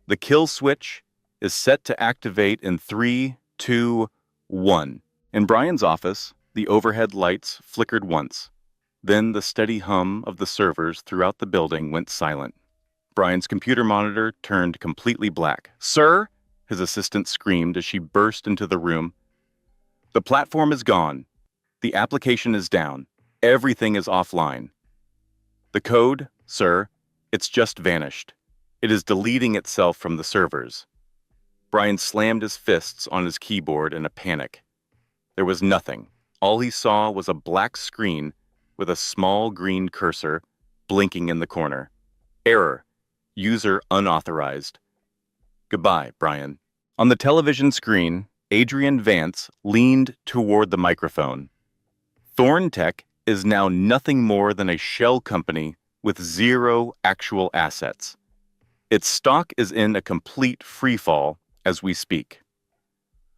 The kill switch is set to activate in 3, 2, 1. In Brian's office, the overhead lights flickered once. Then the steady hum of the servers throughout the building went silent. Brian's computer monitor turned completely black. "Sir?" his assistant screamed as she burst into the room. "The platform is gone. The application is down. Everything is offline. The code, sir, it's just vanished. It is deleting itself from the servers." Brian slammed his fists on his keyboard in a panic. There was nothing. All he saw was a black screen with a small green cursor blinking in the corner. "Error. User unauthorized." "Goodbye, Brian." On the television screen, Adrian Vance leaned toward the microphone. Thorn Tech is now nothing more than a shell company with zero actual assets. Its stock is in a complete freefall as we speak.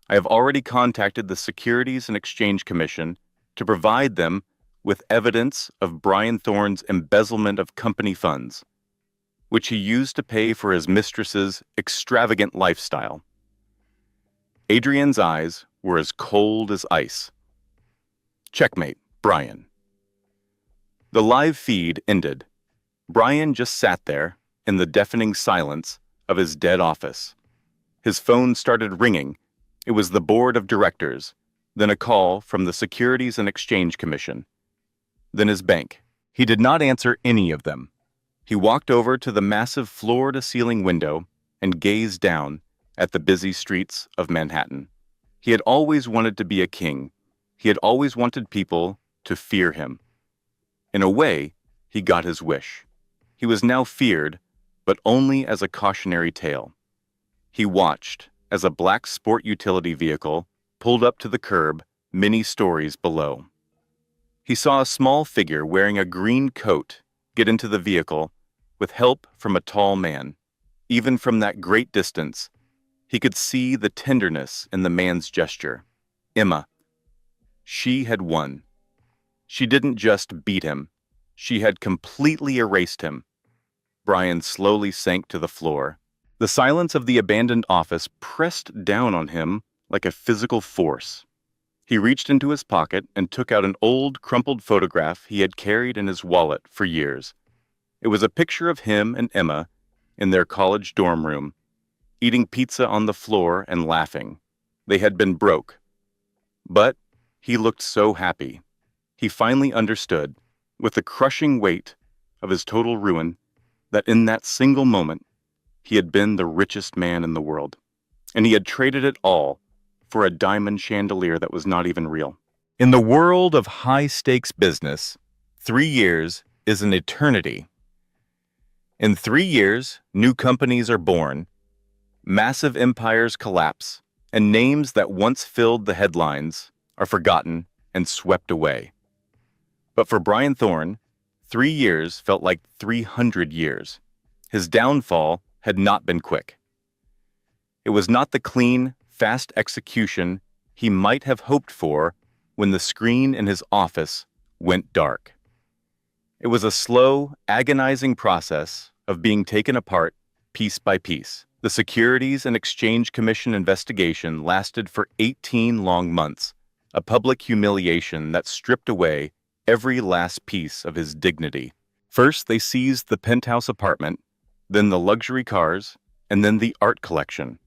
I have already contacted the Securities and Exchange Commission to provide them with evidence of Brian Thorne's embezzlement of company funds, which he used to pay for his mistress's extravagant lifestyle. Adrian's eyes were as cold as ice. Checkmate, Brian. The live feed ended. Brian just sat there in the deafening silence of his dead office. His phone started ringing. It was the board of directors, then a call from the Securities and Exchange Commission, then his bank. He did not answer any of them. He walked over to the massive floor-to-ceiling window and gazed down at the busy streets of Manhattan. He had always wanted to be a king. He had always wanted people to fear him. In a way, he got his wish. He was now feared, but only as a cautionary tale. He watched as a black sport utility vehicle pulled up to the curb many stories below. He saw a small figure wearing a green coat get into the vehicle with help from a tall man. Even from that great distance, he could see the tenderness in the man's gesture. Emma. She had won. She didn't just beat him. She had completely erased him. Brian slowly sank to the floor. The silence of the abandoned office pressed down on him like a physical force. He reached into his pocket and took out an old, crumpled photograph he had carried in his wallet for years. It was a picture of him and Emma in their college dorm room, eating pizza on the floor and laughing. They had been broke. But he looked so happy. He finally understood, with the crushing weight of his total ruin, that in that single moment, he had been the richest man in the world, and he had traded it all for a diamond chandelier that was not even real. In the world of high-stakes business, 3 years is an eternity. In 3 years, new companies are born, massive empires collapse, and names that once filled the headlines are forgotten and swept away. But for Brian Thorne, 3 years felt like 300 years. His downfall had not been quick. It was not the clean, fast execution he might have hoped for when the screen in his office went dark. It was a slow, agonizing process of being taken apart piece by piece. The Securities and Exchange Commission investigation lasted for 18 long months, a public humiliation that stripped away every last piece of his dignity. First, they seized the penthouse apartment, then the luxury cars, and then the art collection.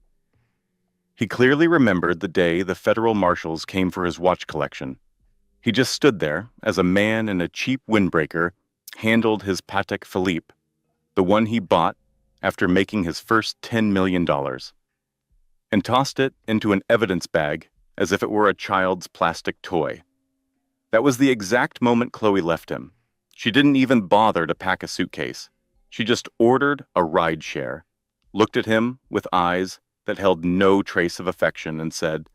He clearly remembered the day the federal marshals came for his watch collection. He just stood there as a man in a cheap windbreaker handled his Patek Philippe, the one he bought after making his first $10 million, and tossed it into an evidence bag as if it were a child's plastic toy. That was the exact moment Chloe left him. She didn't even bother to pack a suitcase. She just ordered a rideshare, looked at him with eyes that held no trace of affection, and said,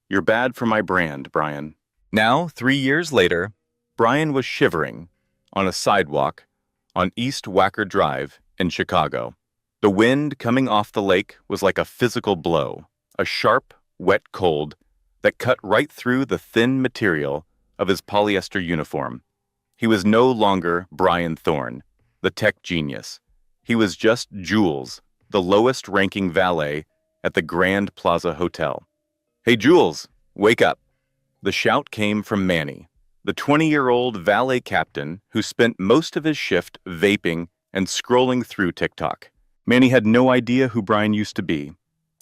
"You're bad for my brand, Brian." Now, 3 years later, Brian was shivering on a sidewalk on East Wacker Drive in Chicago. The wind coming off the lake was like a physical blow, a sharp, wet cold that cut right through the thin material of his polyester uniform. He was no longer Brian Thorne, the tech genius. He was just Jules, the lowest-ranking valet at the Grand Plaza Hotel. "Hey, Jules, wake up." The shout came from Manny, the 20-year-old valet captain who spent most of his shift vaping and scrolling through TikTok. Manny had no idea who Brian used to be.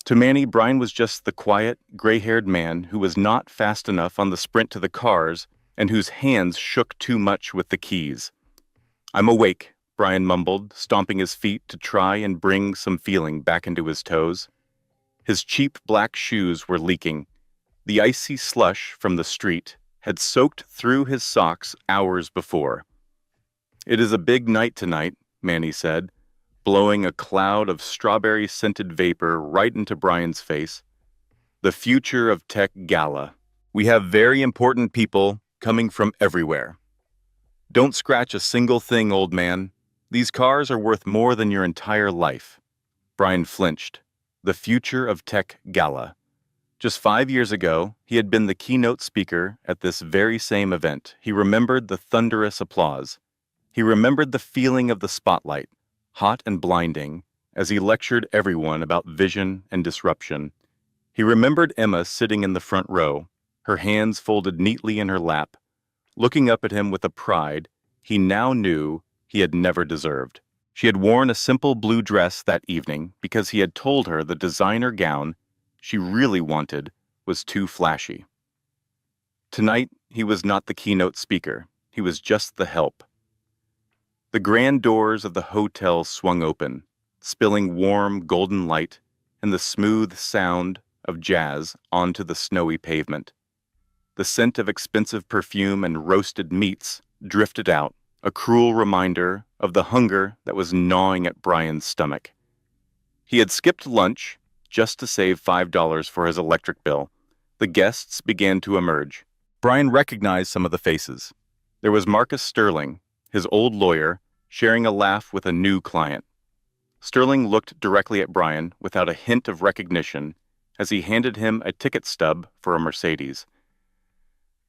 To Manny, Brian was just the quiet, gray-haired man who was not fast enough on the sprint to the cars and whose hands shook too much with the keys. "I'm awake," Brian mumbled, stomping his feet to try and bring some feeling back into his toes. His cheap black shoes were leaking. The icy slush from the street had soaked through his socks hours before. "It is a big night tonight," Manny said, blowing a cloud of strawberry-scented vapor right into Brian's face. "The Future of Tech Gala. We have very important people coming from everywhere." "Don't scratch a single thing, old man. These cars are worth more than your entire life." Brian flinched. The Future of Tech Gala. Just 5 years ago, he had been the keynote speaker at this very same event. He remembered the thunderous applause. He remembered the feeling of the spotlight, hot and blinding, as he lectured everyone about vision and disruption. He remembered Emma sitting in the front row, her hands folded neatly in her lap, looking up at him with a pride he now knew he had never deserved. She had worn a simple blue dress that evening because he had told her the designer gown she really wanted was too flashy. Tonight, he was not the keynote speaker. He was just the help. The grand doors of the hotel swung open, spilling warm, golden light and the smooth sound of jazz onto the snowy pavement. The scent of expensive perfume and roasted meats drifted out, a cruel reminder of the hunger that was gnawing at Brian's stomach. He had skipped lunch just to save $5 for his electric bill. The guests began to emerge. Brian recognized some of the faces. There was Marcus Sterling, his old lawyer, sharing a laugh with a new client. Sterling looked directly at Brian without a hint of recognition as he handed him a ticket stub for a Mercedes.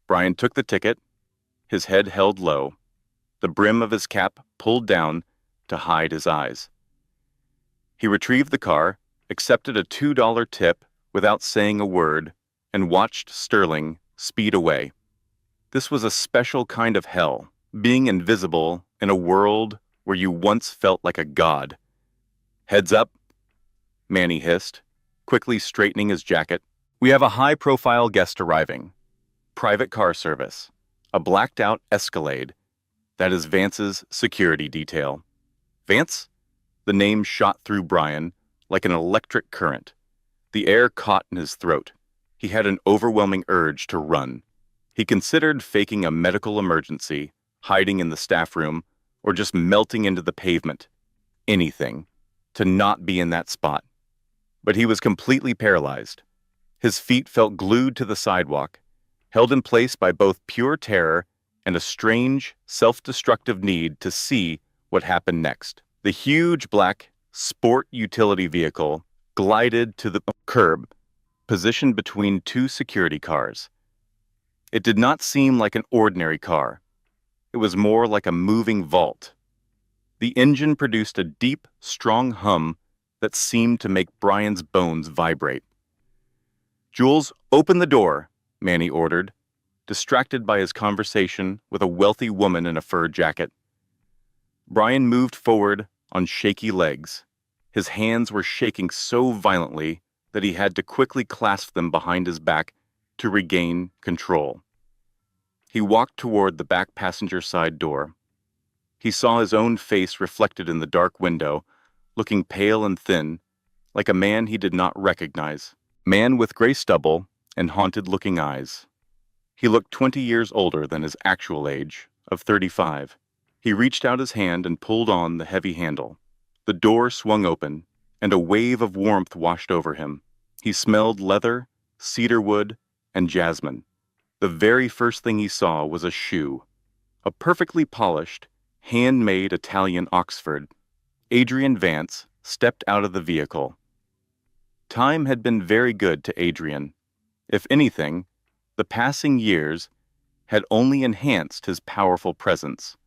Brian took the ticket, his head held low, the brim of his cap pulled down to hide his eyes. He retrieved the car, accepted a $2 tip without saying a word, and watched Sterling speed away. This was a special kind of hell, being invisible in a world where you once felt like a god. "Heads up," Manny hissed, quickly straightening his jacket. "We have a high-profile guest arriving. Private car service. A blacked-out Escalade. That is Vance's security detail." "Vance?" The name shot through Brian like an electric current. The air caught in his throat. He had an overwhelming urge to run. He considered faking a medical emergency, hiding in the staff room, or just melting into the pavement. Anything, to not be in that spot. But he was completely paralyzed. His feet felt glued to the sidewalk, held in place by both pure terror and a strange, self-destructive need to see what happened next. The huge black sport utility vehicle glided to the curb, positioned between two security cars. It did not seem like an ordinary car. It was more like a moving vault. The engine produced a deep, strong hum that seemed to make Brian's bones vibrate. "Jules, open the door," Manny ordered, distracted by his conversation with a wealthy woman in a fur jacket. Brian moved forward on shaky legs. His hands were shaking so violently that he had to quickly clasp them behind his back to regain control. He walked toward the back passenger side door. He saw his own face reflected in the dark window, looking pale and thin, like a man he did not recognize. Man with gray stubble and haunted-looking eyes. He looked 20 years older than his actual age, of 35. He reached out his hand and pulled on the heavy handle. The door swung open, and a wave of warmth washed over him. He smelled leather, cedarwood, and jasmine. The very first thing he saw was a shoe. A perfectly polished, handmade Italian Oxford. Adrian Vance stepped out of the vehicle. Time had been very good to Adrian. If anything, the passing years had only enhanced his powerful presence.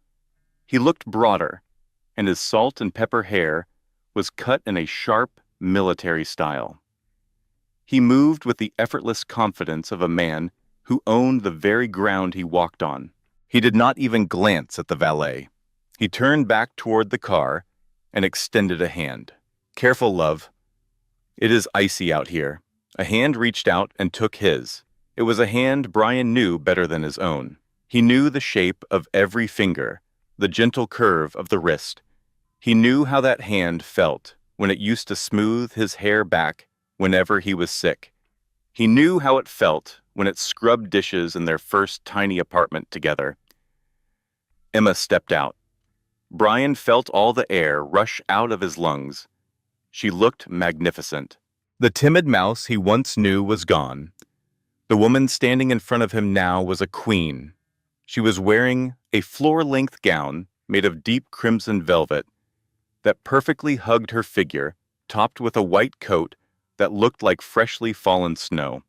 He looked broader, and his salt and pepper hair was cut in a sharp, military style. He moved with the effortless confidence of a man who owned the very ground he walked on. He did not even glance at the valet. He turned back toward the car and extended a hand. "Careful, love. It is icy out here." A hand reached out and took his. It was a hand Brian knew better than his own. He knew the shape of every finger, the gentle curve of the wrist. He knew how that hand felt when it used to smooth his hair back whenever he was sick. He knew how it felt when it scrubbed dishes in their first tiny apartment together. Emma stepped out. Brian felt all the air rush out of his lungs. She looked magnificent. The timid mouse he once knew was gone. The woman standing in front of him now was a queen. She was wearing a floor-length gown made of deep crimson velvet that perfectly hugged her figure, topped with a white coat that looked like freshly fallen snow.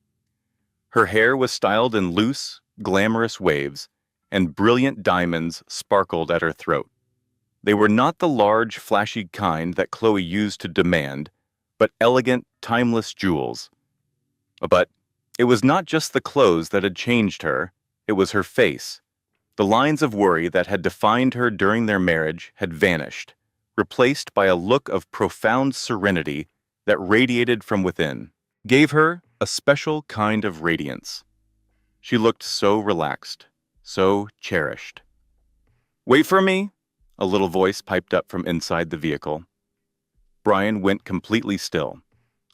Her hair was styled in loose, glamorous waves, and brilliant diamonds sparkled at her throat. They were not the large, flashy kind that Chloe used to demand, but elegant, timeless jewels. But it was not just the clothes that had changed her, it was her face. The lines of worry that had defined her during their marriage had vanished, replaced by a look of profound serenity that radiated from within, gave her a special kind of radiance. She looked so relaxed, so cherished. "Wait for me," a little voice piped up from inside the vehicle. Brian went completely still.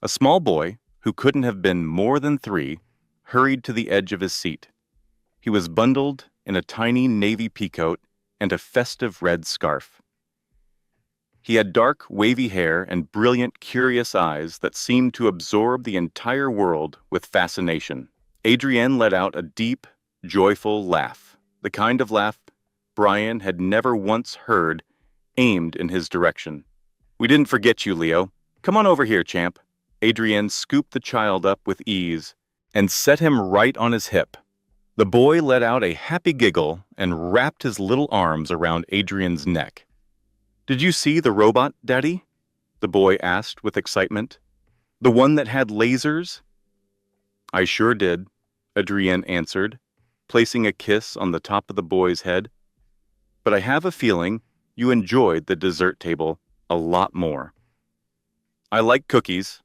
A small boy, who couldn't have been more than 3, hurried to the edge of his seat. He was bundled in a tiny navy peacoat and a festive red scarf. He had dark, wavy hair and brilliant, curious eyes that seemed to absorb the entire world with fascination. Adrienne let out a deep, joyful laugh, the kind of laugh Brian had never once heard aimed in his direction. "We didn't forget you, Leo. Come on over here, champ." Adrienne scooped the child up with ease and set him right on his hip. The boy let out a happy giggle and wrapped his little arms around Adrienne's neck. "Did you see the robot, Daddy?" the boy asked with excitement. "The one that had lasers?" "I sure did," Adrienne answered, placing a kiss on the top of the boy's head. "But I have a feeling you enjoyed the dessert table a lot more." "I like cookies,"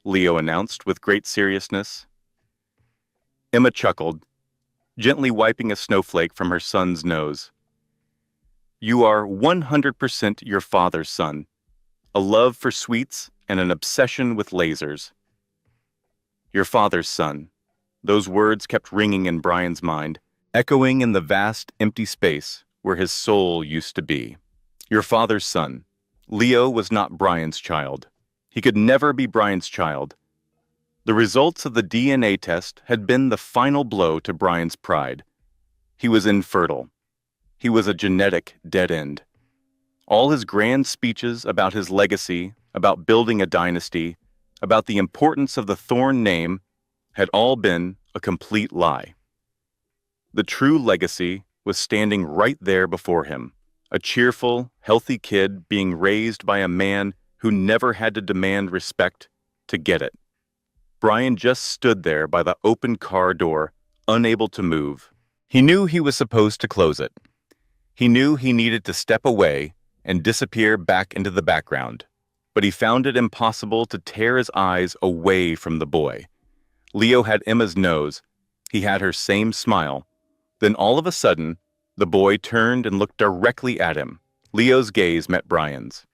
Leo announced with great seriousness. Emma chuckled, gently wiping a snowflake from her son's nose. "You are 100% your father's son, a love for sweets and an obsession with lasers." Your father's son. Those words kept ringing in Brian's mind, echoing in the vast, empty space where his soul used to be. Your father's son. Leo was not Brian's child. He could never be Brian's child. The results of the DNA test had been the final blow to Brian's pride. He was infertile. He was a genetic dead end. All his grand speeches about his legacy, about building a dynasty, about the importance of the Thorne name, had all been a complete lie. The true legacy was standing right there before him, a cheerful, healthy kid being raised by a man who never had to demand respect to get it. Brian just stood there by the open car door, unable to move. He knew he was supposed to close it. He knew he needed to step away and disappear back into the background, but he found it impossible to tear his eyes away from the boy. Leo had Emma's nose. He had her same smile. Then all of a sudden, the boy turned and looked directly at him. Leo's gaze met Brian's.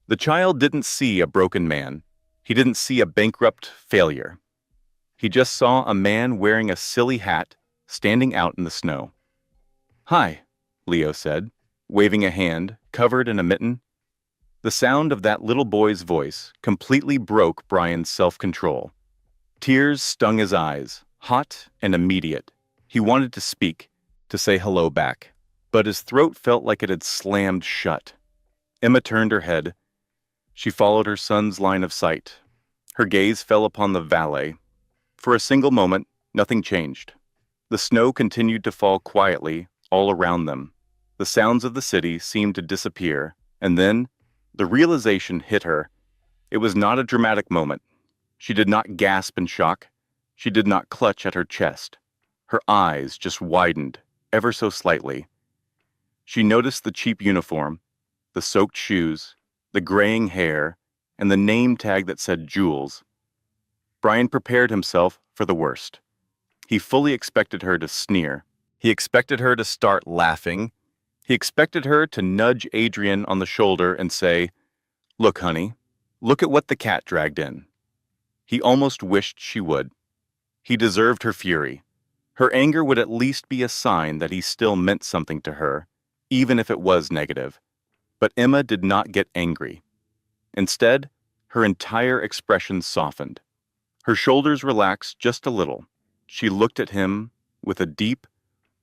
The child didn't see a broken man. He didn't see a bankrupt failure. He just saw a man wearing a silly hat standing out in the snow. "Hi," Leo said, waving a hand covered in a mitten. The sound of that little boy's voice completely broke Brian's self-control. Tears stung his eyes, hot and immediate. He wanted to speak, to say hello back, but his throat felt like it had slammed shut. Emma turned her head. She followed her son's line of sight. Her gaze fell upon the valet. For a single moment, nothing changed. The snow continued to fall quietly all around them. The sounds of the city seemed to disappear, and then the realization hit her. It was not a dramatic moment. She did not gasp in shock. She did not clutch at her chest. Her eyes just widened, ever so slightly. She noticed the cheap uniform, the soaked shoes, the graying hair, and the name tag that said Jules. Brian prepared himself for the worst. He fully expected her to sneer. He expected her to start laughing. He expected her to nudge Adrian on the shoulder and say, "Look, honey, look at what the cat dragged in." He almost wished she would. He deserved her fury. Her anger would at least be a sign that he still meant something to her, even if it was negative. But Emma did not get angry. Instead, her entire expression softened. Her shoulders relaxed just a little. She looked at him with a deep,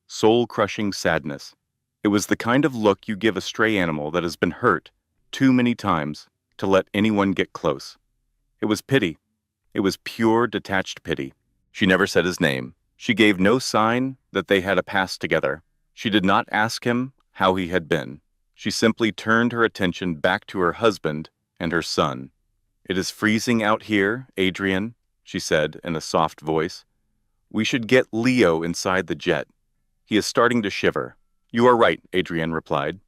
soul-crushing sadness. It was the kind of look you give a stray animal that has been hurt too many times to let anyone get close. It was pity. It was pure, detached pity. She never said his name. She gave no sign that they had a past together. She did not ask him how he had been. She simply turned her attention back to her husband and her son. "It is freezing out here, Adrian," she said in a soft voice. "We should get Leo inside the jet. He is starting to shiver." "You are right," Adrian replied.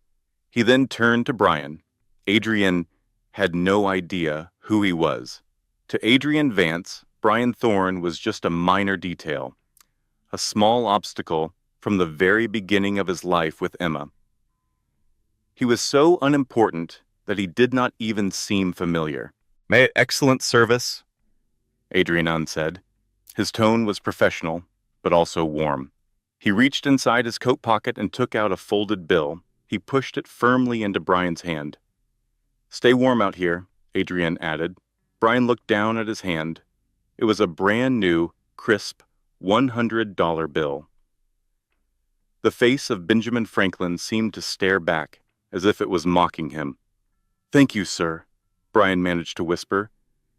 He then turned to Brian. Adrian had no idea who he was. To Adrian Vance, Brian Thorne was just a minor detail, a small obstacle from the very beginning of his life with Emma. He was so unimportant that he did not even seem familiar. "Excellent service," Adrian said. His tone was professional, but also warm. He reached inside his coat pocket and took out a folded bill. He pushed it firmly into Brian's hand. "Stay warm out here," Adrian added. Brian looked down at his hand. It was a brand new, crisp, $100 bill. The face of Benjamin Franklin seemed to stare back, as if it was mocking him. "Thank you, sir," Brian managed to whisper.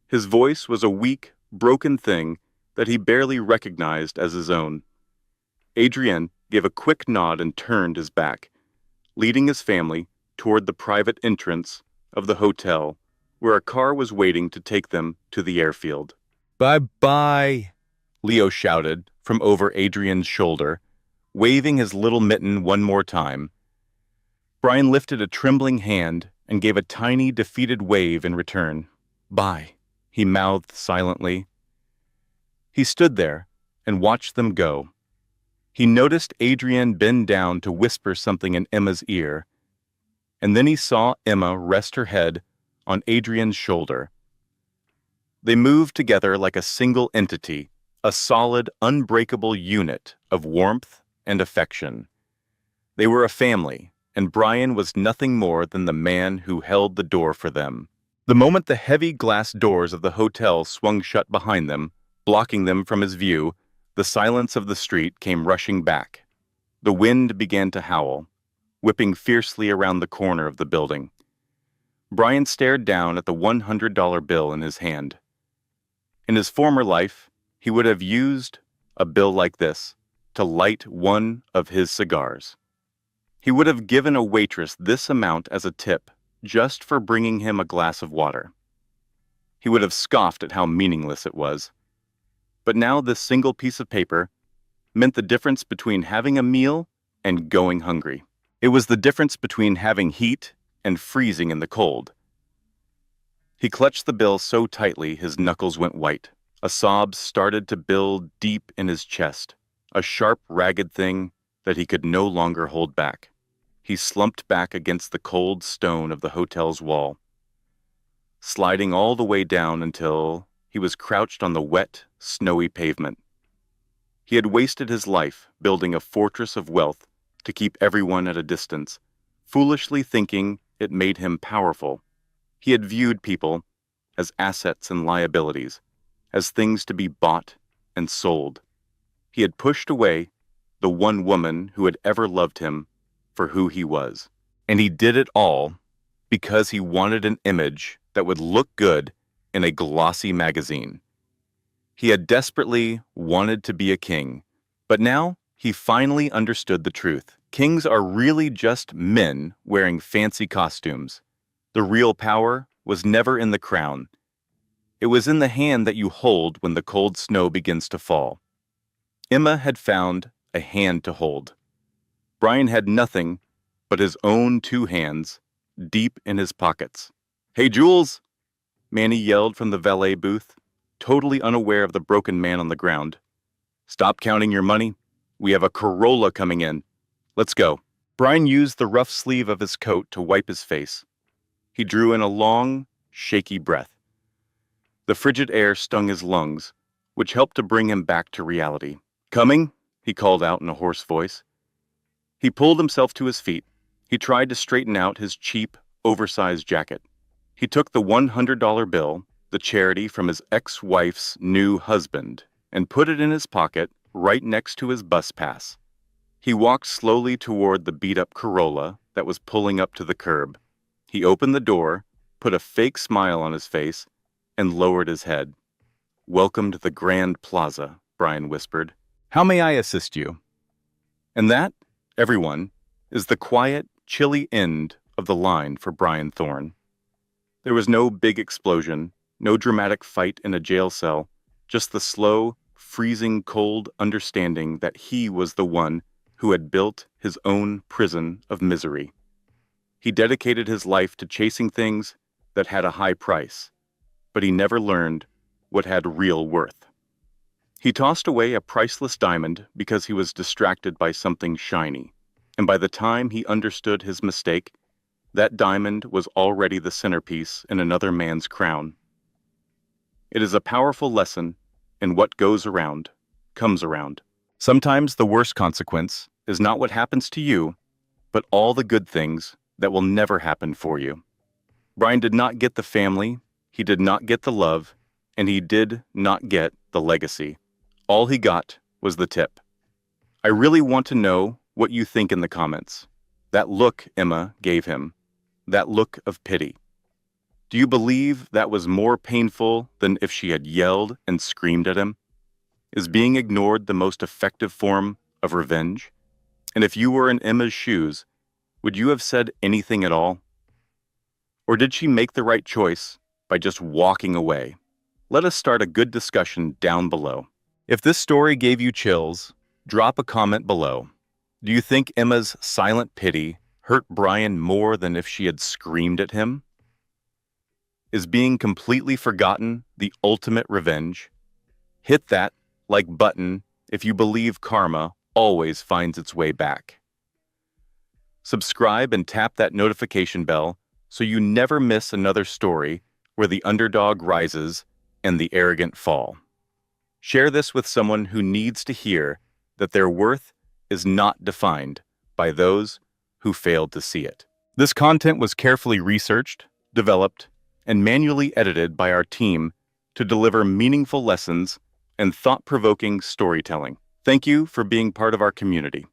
His voice was a weak, broken thing that he barely recognized as his own. Adrian gave a quick nod and turned his back, leading his family toward the private entrance of the hotel, where a car was waiting to take them to the airfield. "Bye-bye," Leo shouted from over Adrian's shoulder, waving his little mitten one more time. Brian lifted a trembling hand and gave a tiny, defeated wave in return. "Bye," he mouthed silently. He stood there and watched them go. He noticed Adrian bend down to whisper something in Emma's ear, and then he saw Emma rest her head on Adrian's shoulder. They moved together like a single entity, a solid, unbreakable unit of warmth and affection. They were a family, and Brian was nothing more than the man who held the door for them. The moment the heavy glass doors of the hotel swung shut behind them, blocking them from his view, the silence of the street came rushing back. The wind began to howl, whipping fiercely around the corner of the building. Brian stared down at the $100 bill in his hand. In his former life, he would have used a bill like this to light one of his cigars. He would have given a waitress this amount as a tip just for bringing him a glass of water. He would have scoffed at how meaningless it was. But now this single piece of paper meant the difference between having a meal and going hungry. It was the difference between having heat and freezing in the cold. He clutched the bill so tightly his knuckles went white. A sob started to build deep in his chest, a sharp, ragged thing that he could no longer hold back. He slumped back against the cold stone of the hotel's wall, sliding all the way down until he was crouched on the wet, snowy pavement. He had wasted his life building a fortress of wealth to keep everyone at a distance, foolishly thinking it made him powerful. He had viewed people as assets and liabilities, as things to be bought and sold. He had pushed away the one woman who had ever loved him for who he was. And he did it all because he wanted an image that would look good in a glossy magazine. He had desperately wanted to be a king, But now, he finally understood the truth. Kings are really just men wearing fancy costumes. The real power was never in the crown. It was in the hand that you hold when the cold snow begins to fall. Emma had found a hand to hold. Brian had nothing but his own two hands deep in his pockets. "Hey, Jules!" Manny yelled from the valet booth, totally unaware of the broken man on the ground. "Stop counting your money. We have a Corolla coming in. Let's go." Brian used the rough sleeve of his coat to wipe his face. He drew in a long, shaky breath. The frigid air stung his lungs, which helped to bring him back to reality. "Coming?" he called out in a hoarse voice. He pulled himself to his feet. He tried to straighten out his cheap, oversized jacket. He took the $100 bill, the charity from his ex-wife's new husband, and put it in his pocket right next to his bus pass. He walked slowly toward the beat-up Corolla that was pulling up to the curb. He opened the door, put a fake smile on his face, and lowered his head. "Welcome to the Grand Plaza," Brian whispered. "How may I assist you?" And that, everyone, is the quiet, chilly end of the line for Brian Thorne. There was no big explosion, no dramatic fight in a jail cell, just the slow, freezing cold understanding that he was the one who had built his own prison of misery. He dedicated his life to chasing things that had a high price, but he never learned what had real worth. He tossed away a priceless diamond because he was distracted by something shiny, and by the time he understood his mistake, that diamond was already the centerpiece in another man's crown. It is a powerful lesson in what goes around, comes around. Sometimes the worst consequence is not what happens to you, but all the good things that will never happen for you. Brian did not get the family, he did not get the love, and he did not get the legacy. All he got was the tip. I really want to know what you think in the comments. That look Emma gave him, that look of pity. Do you believe that was more painful than if she had yelled and screamed at him? Is being ignored the most effective form of revenge? And if you were in Emma's shoes, would you have said anything at all? Or did she make the right choice by just walking away? Let us start a good discussion down below. If this story gave you chills, drop a comment below. Do you think Emma's silent pity hurt Brian more than if she had screamed at him? Is being completely forgotten the ultimate revenge? Hit that like button if you believe karma always finds its way back. Subscribe and tap that notification bell so you never miss another story where the underdog rises and the arrogant fall. Share this with someone who needs to hear that their worth is not defined by those who failed to see it. This content was carefully researched, developed, and manually edited by our team to deliver meaningful lessons and thought-provoking storytelling. Thank you for being part of our community.